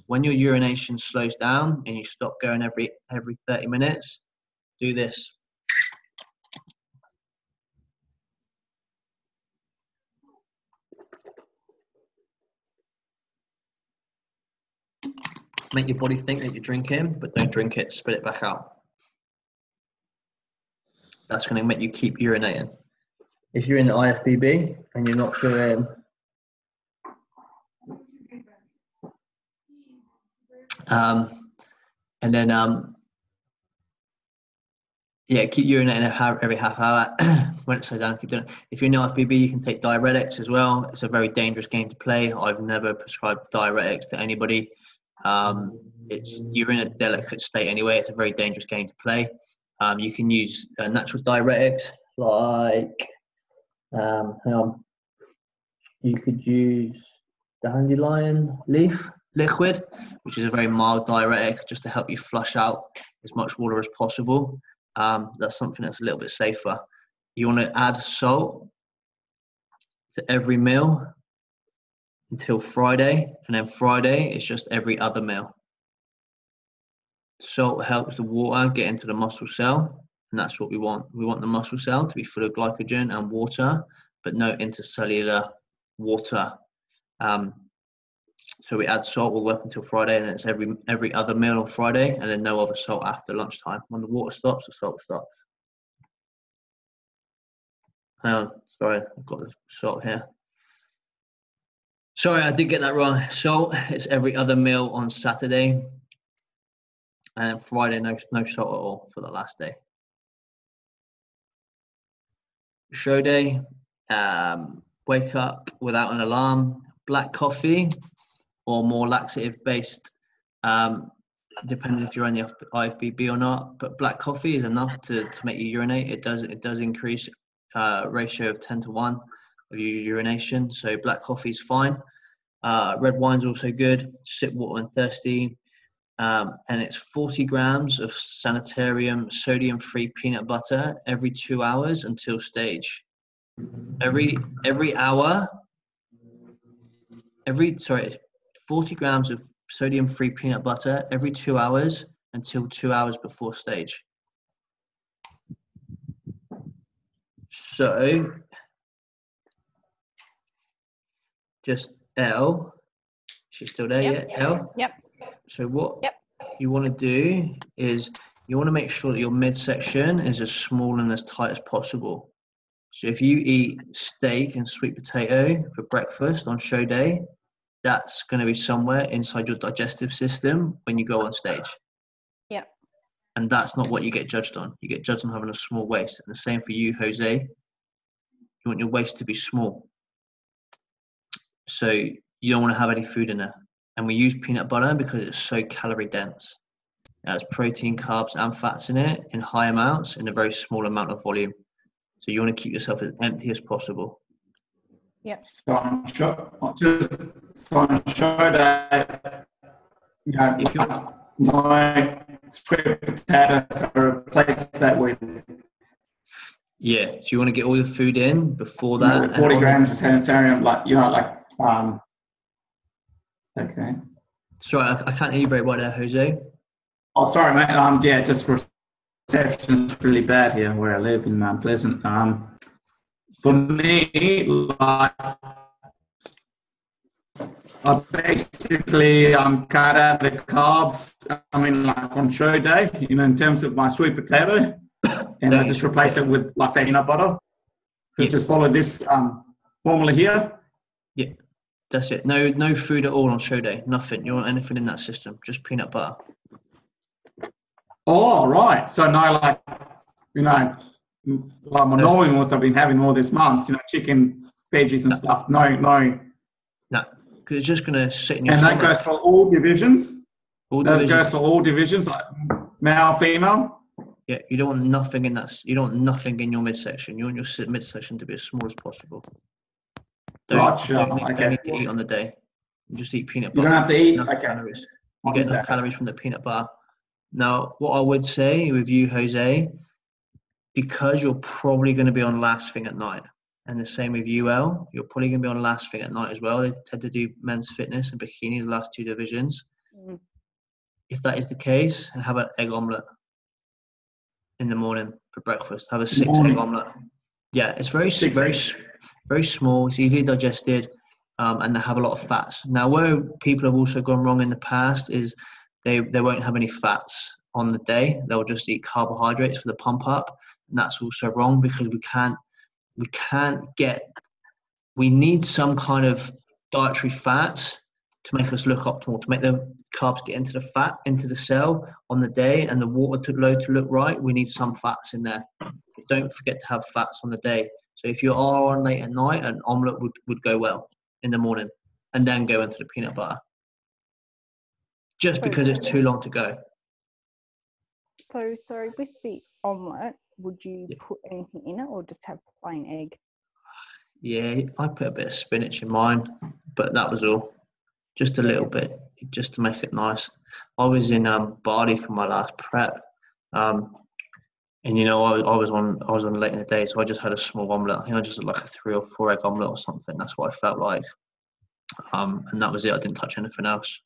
When your urination slows down and you stop going every 30 minutes, do this. Make your body think that you're drinking, but don't drink it, spit it back out. That's going to make you keep urinating. If you're in the IFBB and you're not doing keep urinating every half hour. When it slows down, keep doing it. If you're in the IFBB, you can take diuretics as well. It's a very dangerous game to play. I've never prescribed diuretics to anybody. You're in a delicate state anyway. It's a very dangerous game to play. You can use natural diuretics like, you could use dandelion leaf liquid, which is a very mild diuretic, just to help you flush out as much water as possible. That's something that's a little bit safer. You want to add salt to every meal until Friday, and then Friday it's just every other meal. Salt helps the water get into the muscle cell, and that's what we want. We want the muscle cell to be full of glycogen and water, but no intercellular water. So we add salt all the way up until Friday, and it's every other meal on Friday, and then no other salt after lunchtime. When the water stops, the salt stops. Hang on, sorry, I've got the salt here. Sorry, I did get that wrong. Salt, it's every other meal on Saturday, and Friday, no salt at all for the last day. Show day, wake up without an alarm, black coffee, or more laxative-based, depending if you're on the IFBB or not. But black coffee is enough to make you urinate. It does increase ratio of 10 to 1 of your urination. So black coffee is fine. Red wine's also good. Sip water when thirsty. And it's 40 grams of Sanitarium sodium-free peanut butter every 2 hours until stage. Every hour. 40 grams of sodium-free peanut butter every 2 hours until 2 hours before stage. So, just L. She's still there, Yep. yeah? L? Yep. So what Yep. you want to do is you want to make sure that your midsection is as small and as tight as possible. So if you eat steak and sweet potato for breakfast on show day, that's going to be somewhere inside your digestive system when you go on stage. Yep. And that's not what you get judged on. You get judged on having a small waist. And the same for you, Jose. You want your waist to be small. So you don't want to have any food in there. And we use peanut butter because it's so calorie dense. It has protein, carbs, and fats in it in high amounts in a very small amount of volume. So you want to keep yourself as empty as possible. Yep. So on show day, you know, my sweet potatoes, I replace that with Yeah, so you want to get all the food in before You know, that. with 40 grams of sanitarium, okay. Sorry, I can't hear you very well there, Jose. Oh, sorry, mate. Yeah, just reception's really bad here where I live in Mount Pleasant. For me, like, I basically cut out the carbs. I mean, like on show day, in terms of my sweet potato, and I just replace it with, like, say, peanut butter. So just follow this formula here. Yeah, that's it. No food at all on show day. Nothing. You don't want anything in that system. Just peanut butter. Oh, right. So no, like, like my normal meals I've been having all this month, chicken, veggies and stuff. No. No, because it's just going to sit in your stomach. And that goes for all divisions? That goes for all divisions, like male, female? Yeah, you don't want nothing in that. You don't want nothing in your midsection. You want your midsection to be as small as possible. Don't need to eat on the day. You just eat peanut butter. You don't have to eat? Calories. You get enough calories from the peanut butter. Now, what I would say with you, Jose, because you're probably going to be on last thing at night, and the same with UL, you're probably going to be on last thing at night as well. They tend to do men's fitness and bikini, the last two divisions. If that is the case, have an egg omelette in the morning for breakfast. Have a 6-egg omelette. Yeah, it's very small. It's easily digested, and they have a lot of fats. Now, where people have also gone wrong in the past is they won't have any fats on the day. They'll just eat carbohydrates for the pump up, and that's also wrong because we need some kind of dietary fats to make us look optimal, to make the carbs get into the fat, into the cell on the day, and the water load to look right. We need some fats in there. Don't forget to have fats on the day. So if you are on late at night, an omelette would go well in the morning, and then go into the peanut butter. Just because it's too long to go. So with the omelette, would you put anything in it or just have plain egg? Yeah, I put a bit of spinach in mine, but that was all. Just a little bit, just to make it nice. I was in Bali for my last prep, and I was on late in the day, so I just had a small omelette. I think I just had like a 3 or 4 egg omelette or something. That's what I felt like, and that was it. I didn't touch anything else.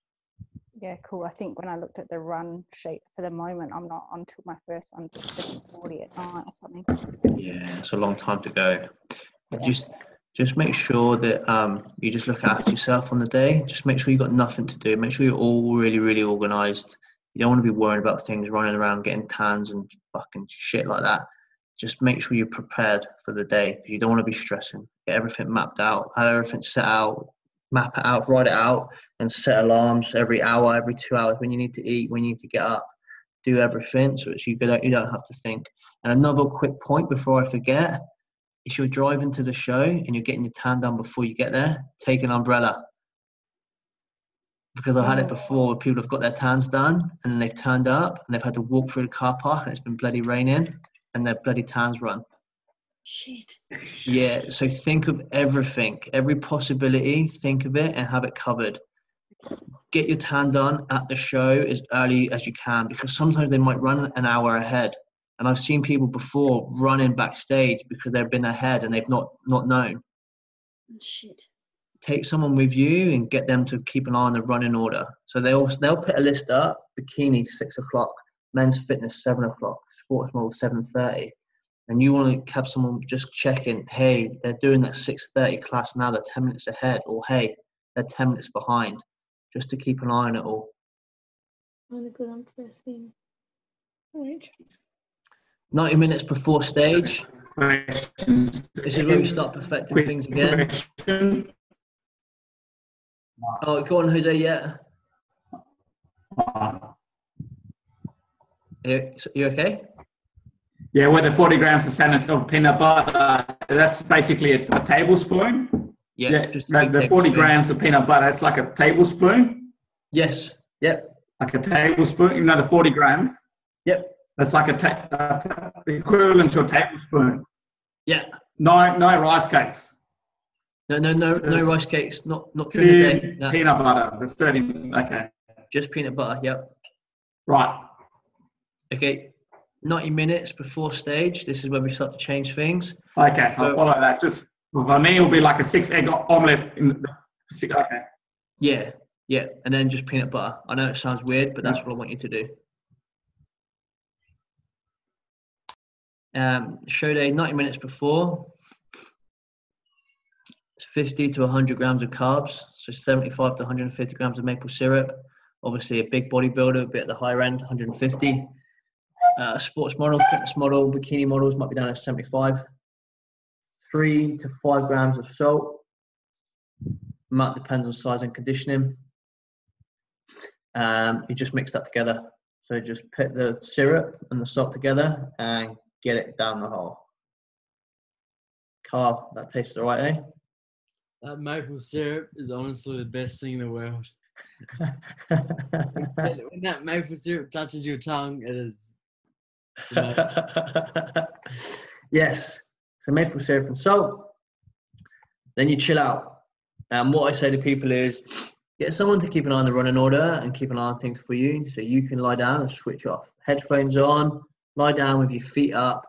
Yeah, cool. I think when I looked at the run sheet for the moment, I'm not until my first one's at 7:40 at night or something. Yeah, it's a long time to go. Yeah. Just make sure that you just look after yourself on the day. Just make sure you've got nothing to do. Make sure you're all really, really organised. You don't want to be worried about things, running around getting tans and fucking shit like that. Just make sure you're prepared for the day. You don't want to be stressing. Get everything mapped out. Have everything set out. Map it out, write it out, and set alarms every hour, every 2 hours when you need to eat, when you need to get up. Do everything so you don't have to think. And another quick point before I forget, if you're driving to the show and you're getting your tan done before you get there, take an umbrella. Because I've had it before where people have got their tans done and then they've turned up and they've had to walk through the car park and it's been bloody raining and their bloody tans run. Shit. Yeah, so think of everything, every possibility, think of it and have it covered. Get your tan done at the show as early as you can because sometimes they might run an hour ahead. And I've seen people before running backstage because they've been ahead and they've not known. Shit. Take someone with you and get them to keep an eye on the running order. So they'll put a list up, bikini 6 o'clock, men's fitness 7 o'clock, sports model 7:30. And you want to have someone just checking, hey, they're doing that 6:30 class now, they're 10 minutes ahead, or hey, they're 10 minutes behind, just to keep an eye on it all. I'm good on first thing. All right. 90 minutes before stage. This is where we start perfecting things again. Oh, go on, Jose, yeah. You okay? Yeah, with the 40 grams of peanut butter, that's basically a tablespoon. Yeah, just the 40 grams of peanut butter, it's like a tablespoon. Yes, yep. Like a tablespoon, the 40 grams. Yep. That's like the equivalent to a tablespoon. Yeah. No rice cakes. No rice cakes. Not during the day. No. Peanut butter. That's 30. Okay. Just peanut butter. Yep. Right. Okay. 90 minutes before stage. This is where we start to change things. Okay, I'll follow that. Just for me, it'll be like a 6-egg omelette. Okay. Yeah, and then just peanut butter. I know it sounds weird, but that's what I want you to do. Show day 90 minutes before. It's 50 to 100 grams of carbs, so 75 to 150 grams of maple syrup. Obviously, a big bodybuilder, a bit at the higher end, 150. Sports model, fitness model, bikini models might be down at 75. 3 to 5 grams of salt. Amount depends on size and conditioning. You just mix that together. So just put the syrup and the salt together and get it down the hole. Carl, that tastes all right, eh? That maple syrup is honestly the best thing in the world. When that maple syrup touches your tongue, it is. It's amazing. Yes. So maple syrup and salt. Then you chill out. What I say to people is, get someone to keep an eye on the running order and keep an eye on things for you, so you can lie down and switch off. Headphones on, lie down with your feet up,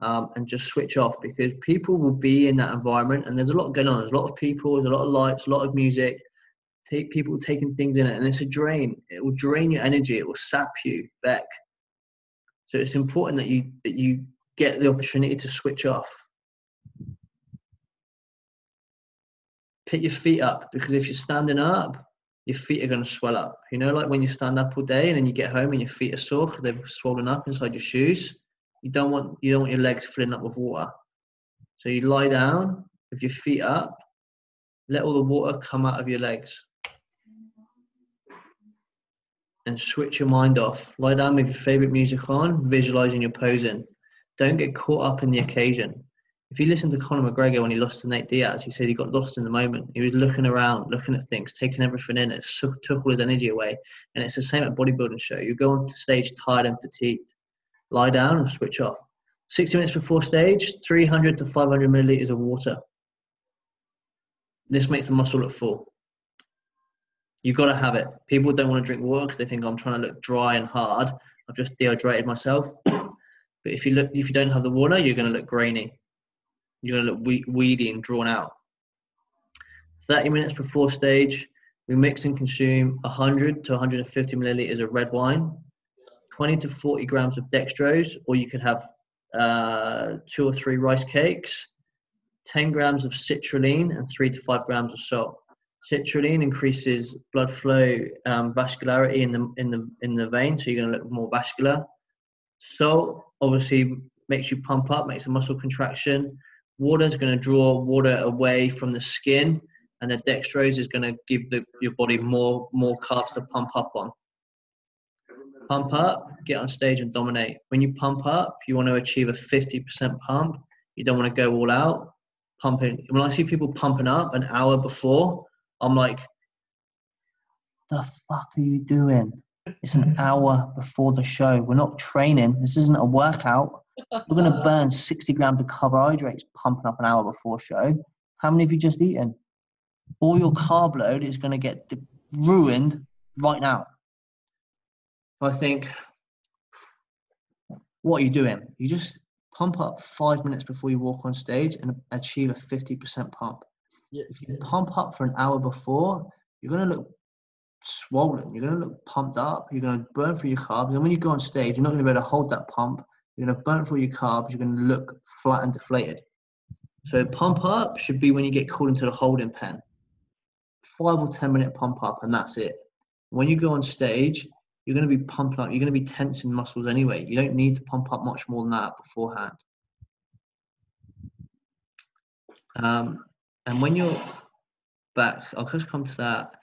and just switch off, because people will be in that environment and there's a lot going on. There's a lot of people, there's a lot of lights, a lot of music, people taking things in it, and it's a drain. It will drain your energy. It will sap you back. So it's important that you get the opportunity to switch off. Pick your feet up, because if you're standing up, your feet are going to swell up. You know, like when you stand up all day and then you get home and your feet are sore because they've swollen up inside your shoes. You don't want your legs filling up with water. So you lie down with your feet up, let all the water come out of your legs, and switch your mind off. Lie down with your favorite music on, visualizing your posing. Don't get caught up in the occasion. If you listen to Conor McGregor when he lost to Nate Diaz, he said he got lost in the moment. He was looking around, looking at things, taking everything in. It took all his energy away. And it's the same at a bodybuilding show. You go on stage tired and fatigued. Lie down and switch off. 60 minutes before stage, 300 to 500 milliliters of water. This makes the muscle look full. You've got to have it. People don't want to drink water because they think I'm trying to look dry and hard. I've just dehydrated myself. But if you don't have the water, you're going to look grainy. You're going to look weedy and drawn out. 30 minutes before stage, we mix and consume 100 to 150 milliliters of red wine, 20 to 40 grams of dextrose, or you could have 2 or 3 rice cakes, 10 grams of citrulline, and 3 to 5 grams of salt. Citrulline increases blood flow, vascularity in the vein, so you're going to look more vascular. Salt obviously makes you pump up, makes a muscle contraction. Water is going to draw water away from the skin, and the dextrose is going to give your body more carbs to pump up on. Pump up, get on stage and dominate. When you pump up, you want to achieve a 50% pump. You don't want to go all out. Pumping. When I see people pumping up an hour before, I'm like, the fuck are you doing? It's an hour before the show. We're not training. This isn't a workout. We're going to burn 60 grams of carbohydrates pumping up an hour before show. How many have you just eaten? All your carb load is going to get ruined right now. I think, what are you doing? You just pump up 5 minutes before you walk on stage and achieve a 50% pump. Yeah. If you pump up for an hour before, you're going to look swollen. You're going to look pumped up. You're going to burn through your carbs. And when you go on stage, you're not going to be able to hold that pump. You're going to burn through your carbs. You're going to look flat and deflated. So pump up should be when you get called into the holding pen. 5 or 10 minute pump up, and that's it. When you go on stage, you're going to be pumping up. You're going to be tensing muscles anyway. You don't need to pump up much more than that beforehand. And when you're back, I'll just come to that.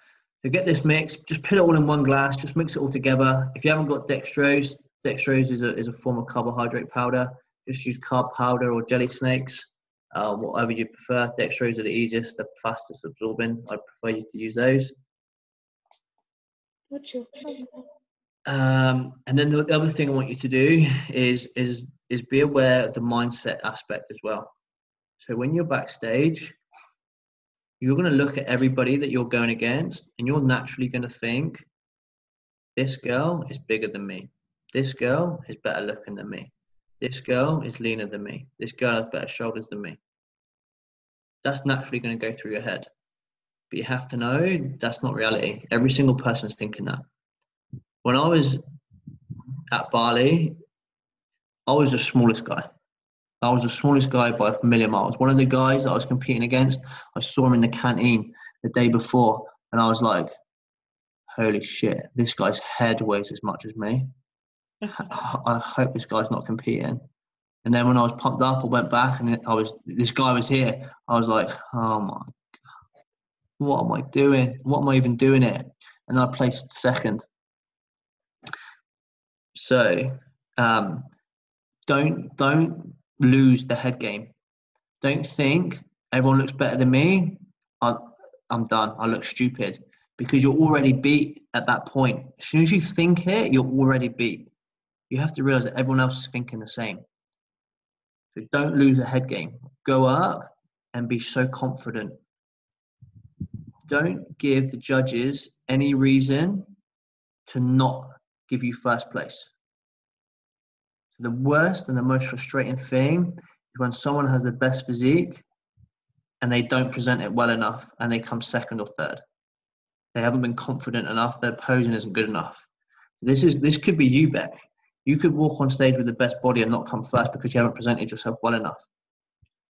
So get this mix, just put it all in one glass, just mix it all together. If you haven't got dextrose is a form of carbohydrate powder. Just use carb powder or jelly snakes, whatever you prefer. Dextrose are the easiest, the fastest absorbing. I prefer you to use those. What's your And then the other thing I want you to do is be aware of the mindset aspect as well. So when you're backstage, you're going to look at everybody that you're going against, and you're naturally going to think, this girl is bigger than me. This girl is better looking than me. this girl is leaner than me. This girl has better shoulders than me. That's naturally going to go through your head. But you have to know that's not reality. Every single person is thinking that. When I was at Bali, I was the smallest guy. I was the smallest guy by a million miles. One of the guys that I was competing against, I saw him in the canteen the day before, and I was like, holy shit, this guy's head weighs as much as me. I hope this guy's not competing. And then when I was pumped up, I went back and this guy was here. I was like, oh my God, what am I doing? What am I even doing it? And I placed second. So don't lose the head game. Don't think everyone looks better than me. I'm done. I look stupid, because you're already beat at that point. As soon as you think it, you're already beat. You have to realize that everyone else is thinking the same. So don't lose the head game. Go up and be so confident. Don't give the judges any reason to not give you first place. So the worst and the most frustrating thing is when someone has the best physique and they don't present it well enough and they come second or third. They haven't been confident enough. Their posing isn't good enough. This could be you, Beck. You could walk on stage with the best body and not come first because you haven't presented yourself well enough.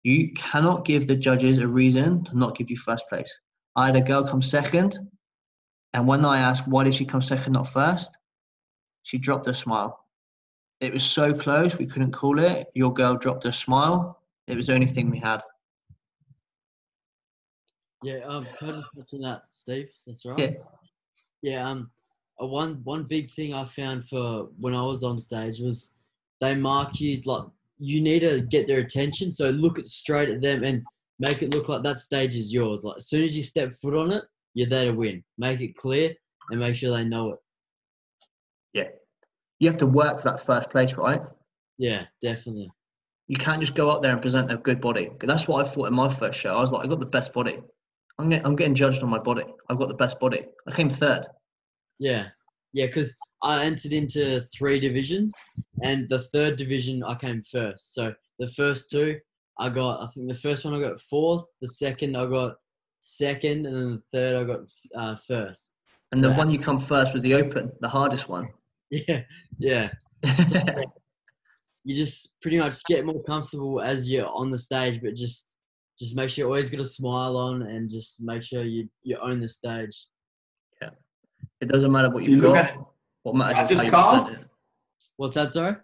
You cannot give the judges a reason to not give you first place. I had a girl come second, and when I asked why did she come second, not first, she dropped her smile. It was so close, we couldn't call it. Your girl dropped her smile. It was the only thing we had. Yeah, can I just mention that, Steve? That's right. Yeah. One big thing I found for when I was on stage was they mark you, like, you need to get their attention. So look straight at them and make it look like that stage is yours. Like, as soon as you step foot on it, you're there to win. Make it clear and make sure they know it. Yeah. You have to work for that first place, right? Yeah, definitely. You can't just go up there and present a good body. That's what I thought in my first show. I was like, I got the best body. I'm getting judged on my body. I've got the best body. I came third. Yeah, because I entered into 3 divisions, and the 3rd division I came first. So the first 2, I think the first one I got 4th, the second I got 2nd, and then the 3rd I got 1st. And so the one you come first was the open, the hardest one. Yeah. So, you just pretty much get more comfortable as you're on the stage, but just make sure you always got a smile on and just make sure you own the stage. Yeah. It doesn't matter what you've got. What matters is how you present it. What's that, sorry?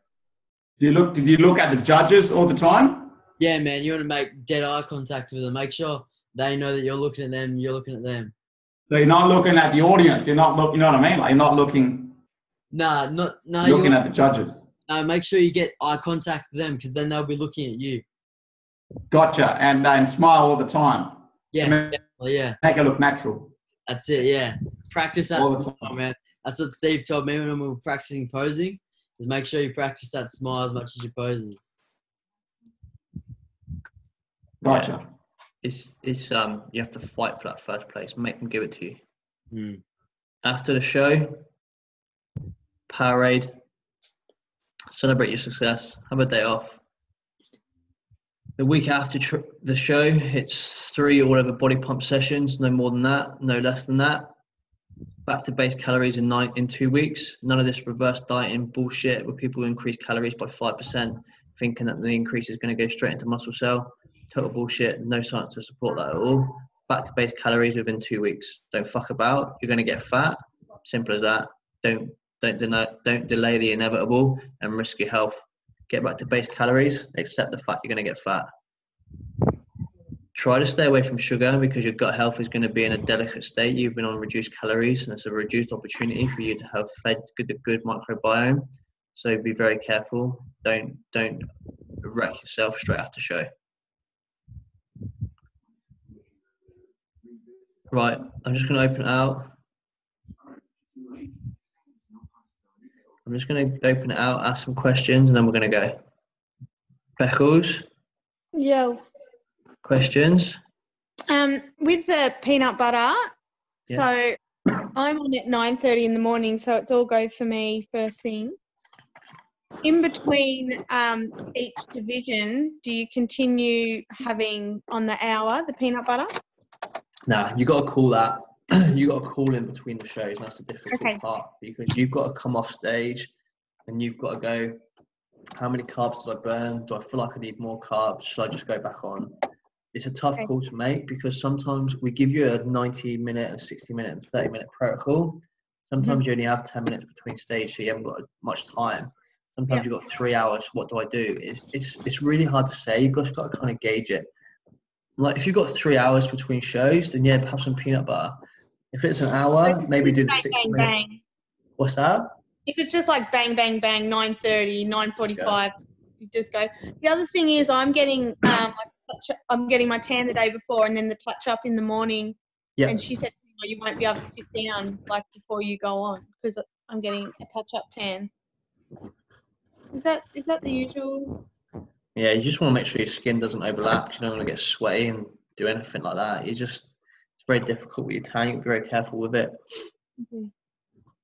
Did you look at the judges all the time? Yeah, man. You want to make dead eye contact with them. Make sure they know that you're looking at them. You're looking at them. So you're not looking at the audience. You're not looking. You know what I mean? Like, you're not looking. No. Looking at the judges. Make sure you get eye contact with them, because then they'll be looking at you. Gotcha. And smile all the time. Yeah, definitely, yeah. Make it look natural. That's it, yeah. Practice that smile, man. That's what Steve told me when we were practicing posing, is make sure you practice that smile as much as your poses. Gotcha. Yeah. It's you have to fight for that first place. Make them give it to you. Mm. After the show, Powerade, celebrate your success, have a day off. The week after the show, it's 3 or whatever body pump sessions, no more than that, no less than that. Back to base calories in 2 weeks. None of this reverse dieting bullshit where people increase calories by 5%, thinking that the increase is going to go straight into muscle cell. Total bullshit. No science to support that at all. Back to base calories within 2 weeks. Don't fuck about. You're going to get fat. Simple as that. Don't delay the inevitable and risk your health. Get back to base calories. Accept the fact you're going to get fat. Try to stay away from sugar, because your gut health is going to be in a delicate state. You've been on reduced calories, and it's a reduced opportunity for you to have fed good microbiome. So be very careful. Don't wreck yourself straight after show. Right, I'm just going to open it out. I'm just going to open it out, ask some questions, and then we're going to go. Beckles? Yeah. Questions? With the peanut butter, Yeah. So I'm on at 9:30 in the morning, so it's all go for me first thing. in between each division, do you continue having on the hour the peanut butter? Nah, you got to call that. You got to call in between the shows. And that's the difficult part, because you've got to come off stage and you've got to go, how many carbs did I burn? Do I feel like I need more carbs? Should I just go back on? It's a tough call to make, because sometimes we give you a 90-minute, and 60-minute, and 30-minute protocol. Sometimes you only have 10 minutes between stage, so you haven't got much time. Sometimes you've got 3 hours. What do I do? It's really hard to say. You've just got to kind of gauge it. Like if you've got 3 hours between shows, then yeah, have some peanut butter. If it's an hour, maybe do the 60 minutes. What's that? If it's just like bang, bang, bang, 9:30, 9:45, you just go. The other thing is I'm getting I'm getting my tan the day before and then the touch up in the morning. And she said, oh, you won't be able to sit down like before you go on because I'm getting a touch up tan. Is that the usual? Yeah, you just want to make sure your skin doesn't overlap. You don't want to get sweaty and do anything like that. It's very difficult with your tan. You have to be very careful with it.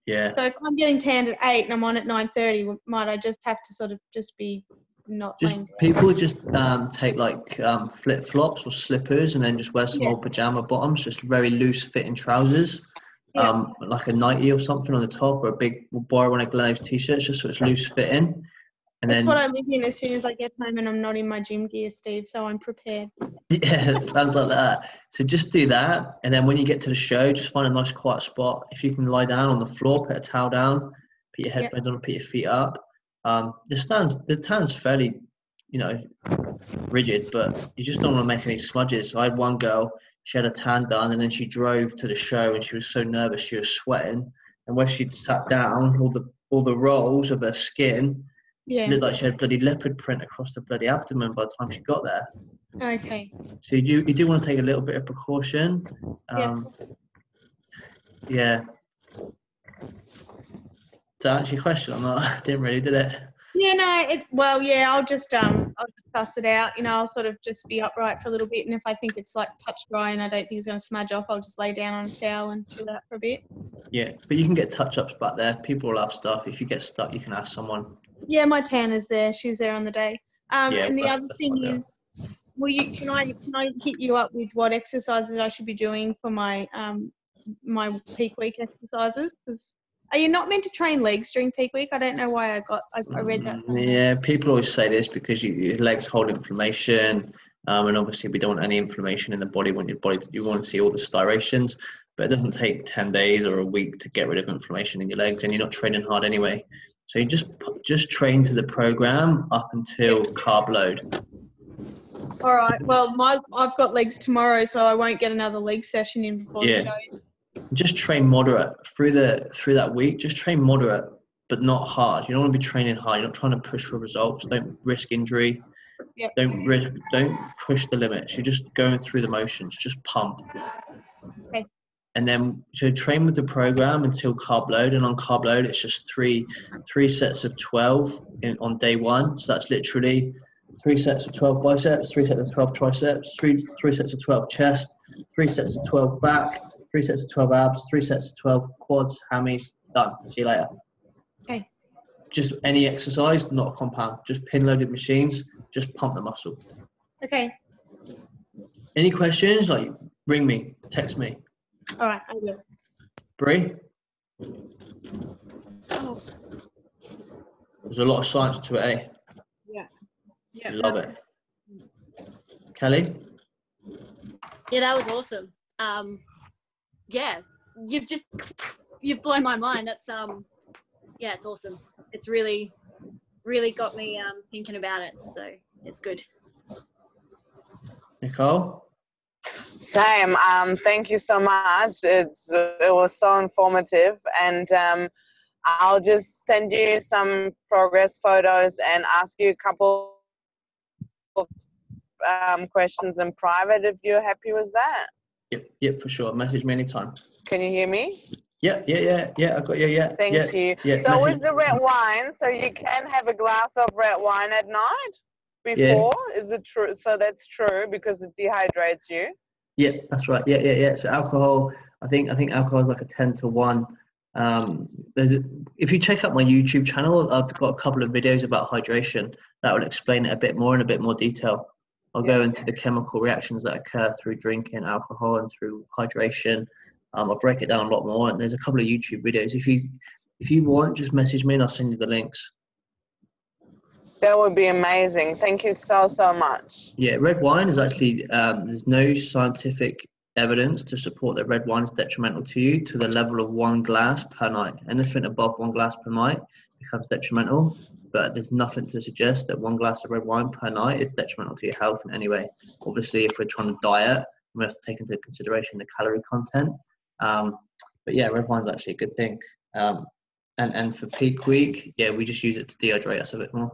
Yeah. So if I'm getting tanned at 8 and I'm on at 9:30, might I just have to sort of just be not laying down? People just take like flip flops or slippers and then just wear some old pajama bottoms, just very loose fitting trousers, like a nightie or something on the top, or borrow one of Glenn's t-shirts just so it's loose fitting. And that's what I live in as soon as I get home and I'm not in my gym gear, Steve, so I'm prepared. Yeah, it sounds like that. So just do that, and then when you get to the show, just find a nice quiet spot. If you can lie down on the floor, put a towel down, put your headphones on, and put your feet up. The tan's fairly, rigid, but you just don't want to make any smudges. So I had one girl, she had a tan done, and then she drove to the show, and she was so nervous, she was sweating, and where she'd sat down, all the rolls of her skin looked like she had bloody leopard print across the bloody abdomen by the time she got there. Okay. So you do want to take a little bit of precaution. Yeah. To answer your question, I didn't really, did it? Yeah, no. I'll just suss it out. I'll sort of just be upright for a little bit, and if I think it's like touch dry and I don't think it's going to smudge off, I'll just lay down on a towel and chill out for a bit. Yeah, but you can get touch-ups back there. People will have stuff. If you get stuck, you can ask someone. Yeah, my tanner's there. She's there on the day. And the other thing is, can I hit you up with what exercises I should be doing for my my peak week exercises? Because are you not meant to train legs during peak week? I don't know why I read that. Yeah, people always say this because your legs hold inflammation, and obviously we don't want any inflammation in the body. You want to see all the striations, but it doesn't take 10 days or a week to get rid of inflammation in your legs, and you're not training hard anyway. So you just train to the program up until carb load. All right. Well, I've got legs tomorrow, so I won't get another leg session in before the show. Just train moderate through that week. Just train moderate, but not hard. You don't want to be training hard. You're not trying to push for results. Don't risk injury. Yep. Don't push the limits. You're just going through the motions. Just pump. Okay. And then to train with the program until carb load, and on carb load it's just three sets of 12 on day one. So that's literally 3 sets of 12 biceps, 3 sets of 12 triceps, three sets of 12 chest, 3 sets of 12 back, 3 sets of 12 abs, 3 sets of 12 quads, hammies. Done. See you later. Okay. Just any exercise, not a compound. Just pin loaded machines. Just pump the muscle. Okay. Any questions? Like ring me, text me. All right, I will. Bree? Oh. There's a lot of science to it, eh? Yeah. Love it. Kelly? Yeah, that was awesome. Yeah, you've blown my mind. That's yeah, it's awesome. It's really got me thinking about it. So it's good. Nicole? Same. Thank you so much. It was so informative, and I'll just send you some progress photos and ask you a couple of questions in private if you're happy with that. Yep, for sure. Message me anytime. Can you hear me? Yeah. I got you. Yeah. Thank you. Yeah, so with the red wine, so you can have a glass of red wine at night before. Yeah. Is it true? So that's true because it dehydrates you. Yeah, that's right. Yeah. So alcohol, I think alcohol is like a 10-to-1 If you check out my YouTube channel, I've got a couple of videos about hydration that will explain it a bit more in a bit more detail. I'll go into the chemical reactions that occur through drinking alcohol and through hydration. I'll break it down a lot more, and there's a couple of YouTube videos. If you want, just message me and I'll send you the links. That would be amazing. Thank you so much. Yeah, red wine is actually, there's no scientific evidence to support that red wine is detrimental to you to the level of 1 glass per night. Anything above 1 glass per night becomes detrimental, but there's nothing to suggest that 1 glass of red wine per night is detrimental to your health in any way. Obviously, if we're trying to diet, we have to take into consideration the calorie content. But yeah, red wine's actually a good thing. And for peak week, yeah, we just use it to dehydrate us a bit more.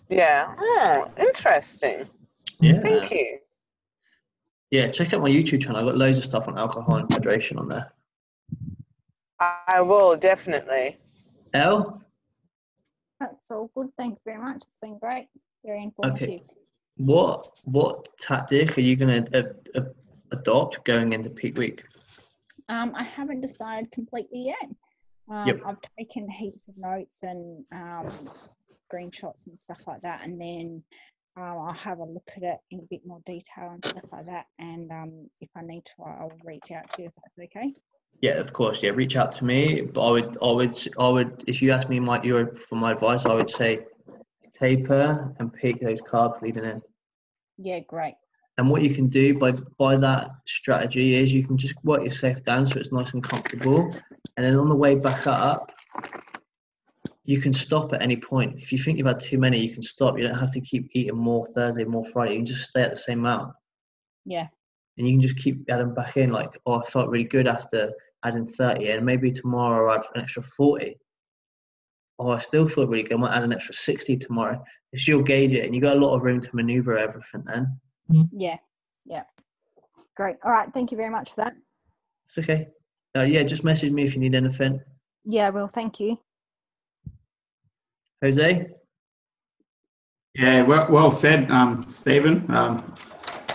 Yeah. Oh, interesting. Yeah. Thank you. Yeah, check out my YouTube channel. I've got loads of stuff on alcohol and hydration on there. I will, definitely. Elle? That's all good. Thank you very much. It's been great. Very informative. Okay. What tactic are you going to adopt going into peak week? I haven't decided completely yet. Yep. I've taken heaps of notes and screenshots and stuff like that, and then I'll have a look at it in a bit more detail and stuff like that. And if I need to, I'll reach out to you if that's okay. Yeah, of course. Yeah, reach out to me. But I would, if you ask me for my advice, I would say taper and peak those carbs leading in. Yeah, great. And what you can do by that strategy is you can just work yourself down so it's nice and comfortable, and then on the way back up, you can stop at any point. If you think you've had too many, you can stop. You don't have to keep eating more Thursday, more Friday. You can just stay at the same amount. Yeah. And you can just keep adding back in, like, oh, I felt really good after adding 30, and maybe tomorrow I'll add an extra 40. Oh, I still feel really good. I might add an extra 60 tomorrow. It's you'll gauge it, and you've got a lot of room to maneuver everything then. Yeah. Yeah. Great. All right. Thank you very much for that. It's okay. Yeah, just message me if you need anything. Yeah, well, thank you. Jose? Yeah, well said, Stephen. I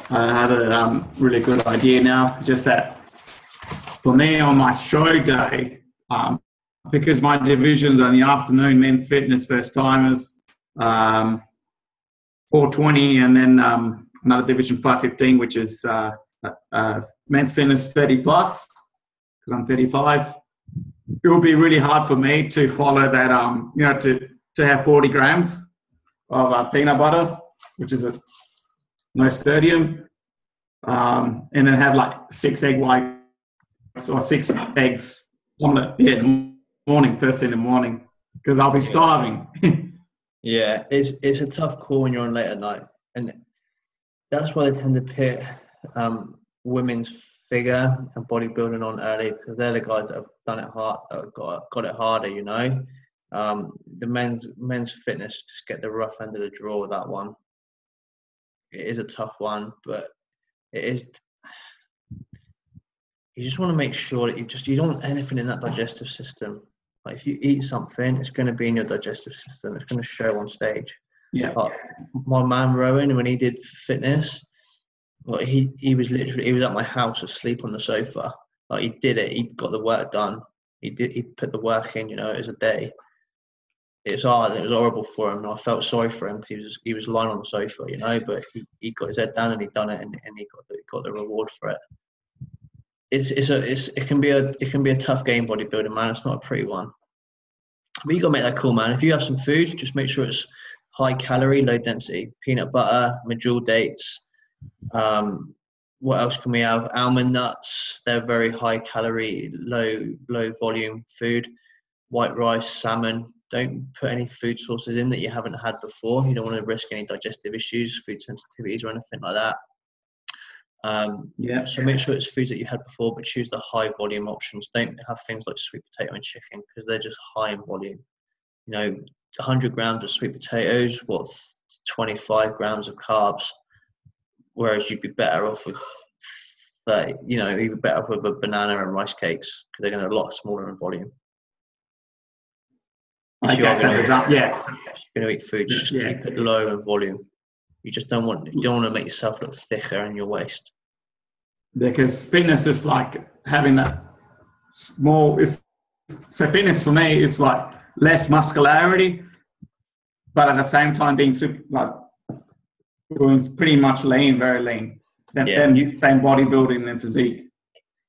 had a really good idea now. Just that for me on my show day, because my divisions are in the afternoon, men's fitness, first timers, 420, and then another division 515, which is men's fitness 30 plus, because I'm 35. It would be really hard for me to follow that, to have 40 grams of peanut butter, which is no sodium, and then have like 6 egg whites or 6 eggs omelette in the morning, first thing in the morning, because I'll be starving. Yeah, it's a tough call when you're on late at night, and that's why they tend to put women's figure and bodybuilding on early, because they're the guys that have done it hard, that have got it harder, The men's fitness just get the rough end of the draw with that one. It is a tough one, but it is. You just want to make sure that you don't want anything in that digestive system. Like if you eat something, it's going to be in your digestive system. It's going to show on stage. Yeah. But my man Rowan, when he did fitness, like he was at my house asleep on the sofa. Like he did it. He got the work done. He put the work in. It was a day. It was hard. It was horrible for him. And I felt sorry for him because he was lying on the sofa, But he got his head down and he done it, and he got the reward for it. It can be a tough game, bodybuilding, man. It's not a pretty one. But you gotta make that cool, man. If you have some food, just make sure it's high calorie, low density. Peanut butter, medjool dates. What else can we have? Almond nuts. They're very high calorie, low volume food. White rice, salmon. Don't put any food sources in that you haven't had before. You don't want to risk any digestive issues, food sensitivities, or anything like that. So make sure it's foods that you had before, but choose the high volume options. Don't have things like sweet potato and chicken, because they're just high in volume. 100 grams of sweet potatoes, 25 grams of carbs. Whereas you'd be better off with 30, you'd be better off with a banana and rice cakes, because they're going to be a lot smaller in volume. If you're going to eat food, just keep it low in volume. You just don't want to make yourself look thicker in your waist. Because fitness is like having that small. It's so fitness for me is like less muscularity, but at the same time being super, like doing pretty much lean, very lean. Then same bodybuilding and physique.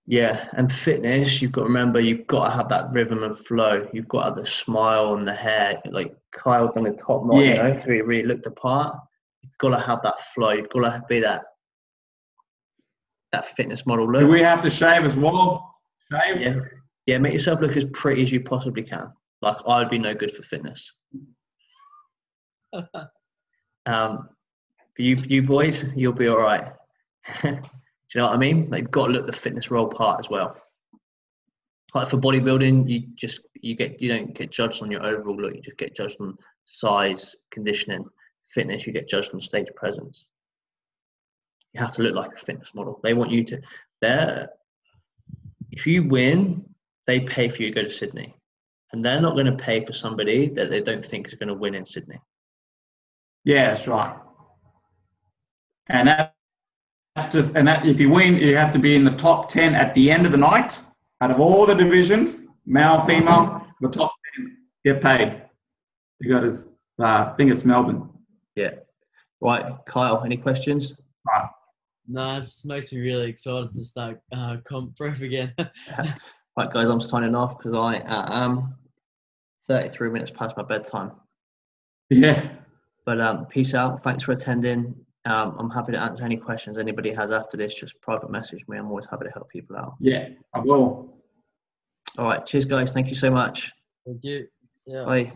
Yeah, and fitness, you've got to remember, you've got to have that rhythm and flow. You've got to have the smile and the hair, like Kyle done the top knot, you know, to really look the part. You've got to have that flow. You've got to be that fitness model look. Do we have to shave as well? Shave? Yeah, make yourself look as pretty as you possibly can. Like, I would be no good for fitness. For you boys, you'll be all right. Do you know what I mean? Like, you've got to look the fitness role part as well. Like for bodybuilding, you don't get judged on your overall look. You just get judged on size, conditioning. Fitness, you get judged on stage presence. You have to look like a fitness model. They want you to. If you win, they pay for you to go to Sydney, and they're not going to pay for somebody that they don't think is going to win in Sydney. Yeah, that's right. And that if you win, you have to be in the top 10 at the end of the night. Out of all the divisions, male, female, the top 10 get paid. You go to, I think it's Melbourne. Yeah. Right, Kyle, any questions? Right. No, it just makes me really excited to start comp prep again. Right, guys, I'm signing off because I am 33 minutes past my bedtime. Yeah. But peace out. Thanks for attending. I'm happy to answer any questions anybody has after this. Just private message me. I'm always happy to help people out. Yeah, I will. All right. Cheers, guys. Thank you so much. Thank you. See ya. Bye.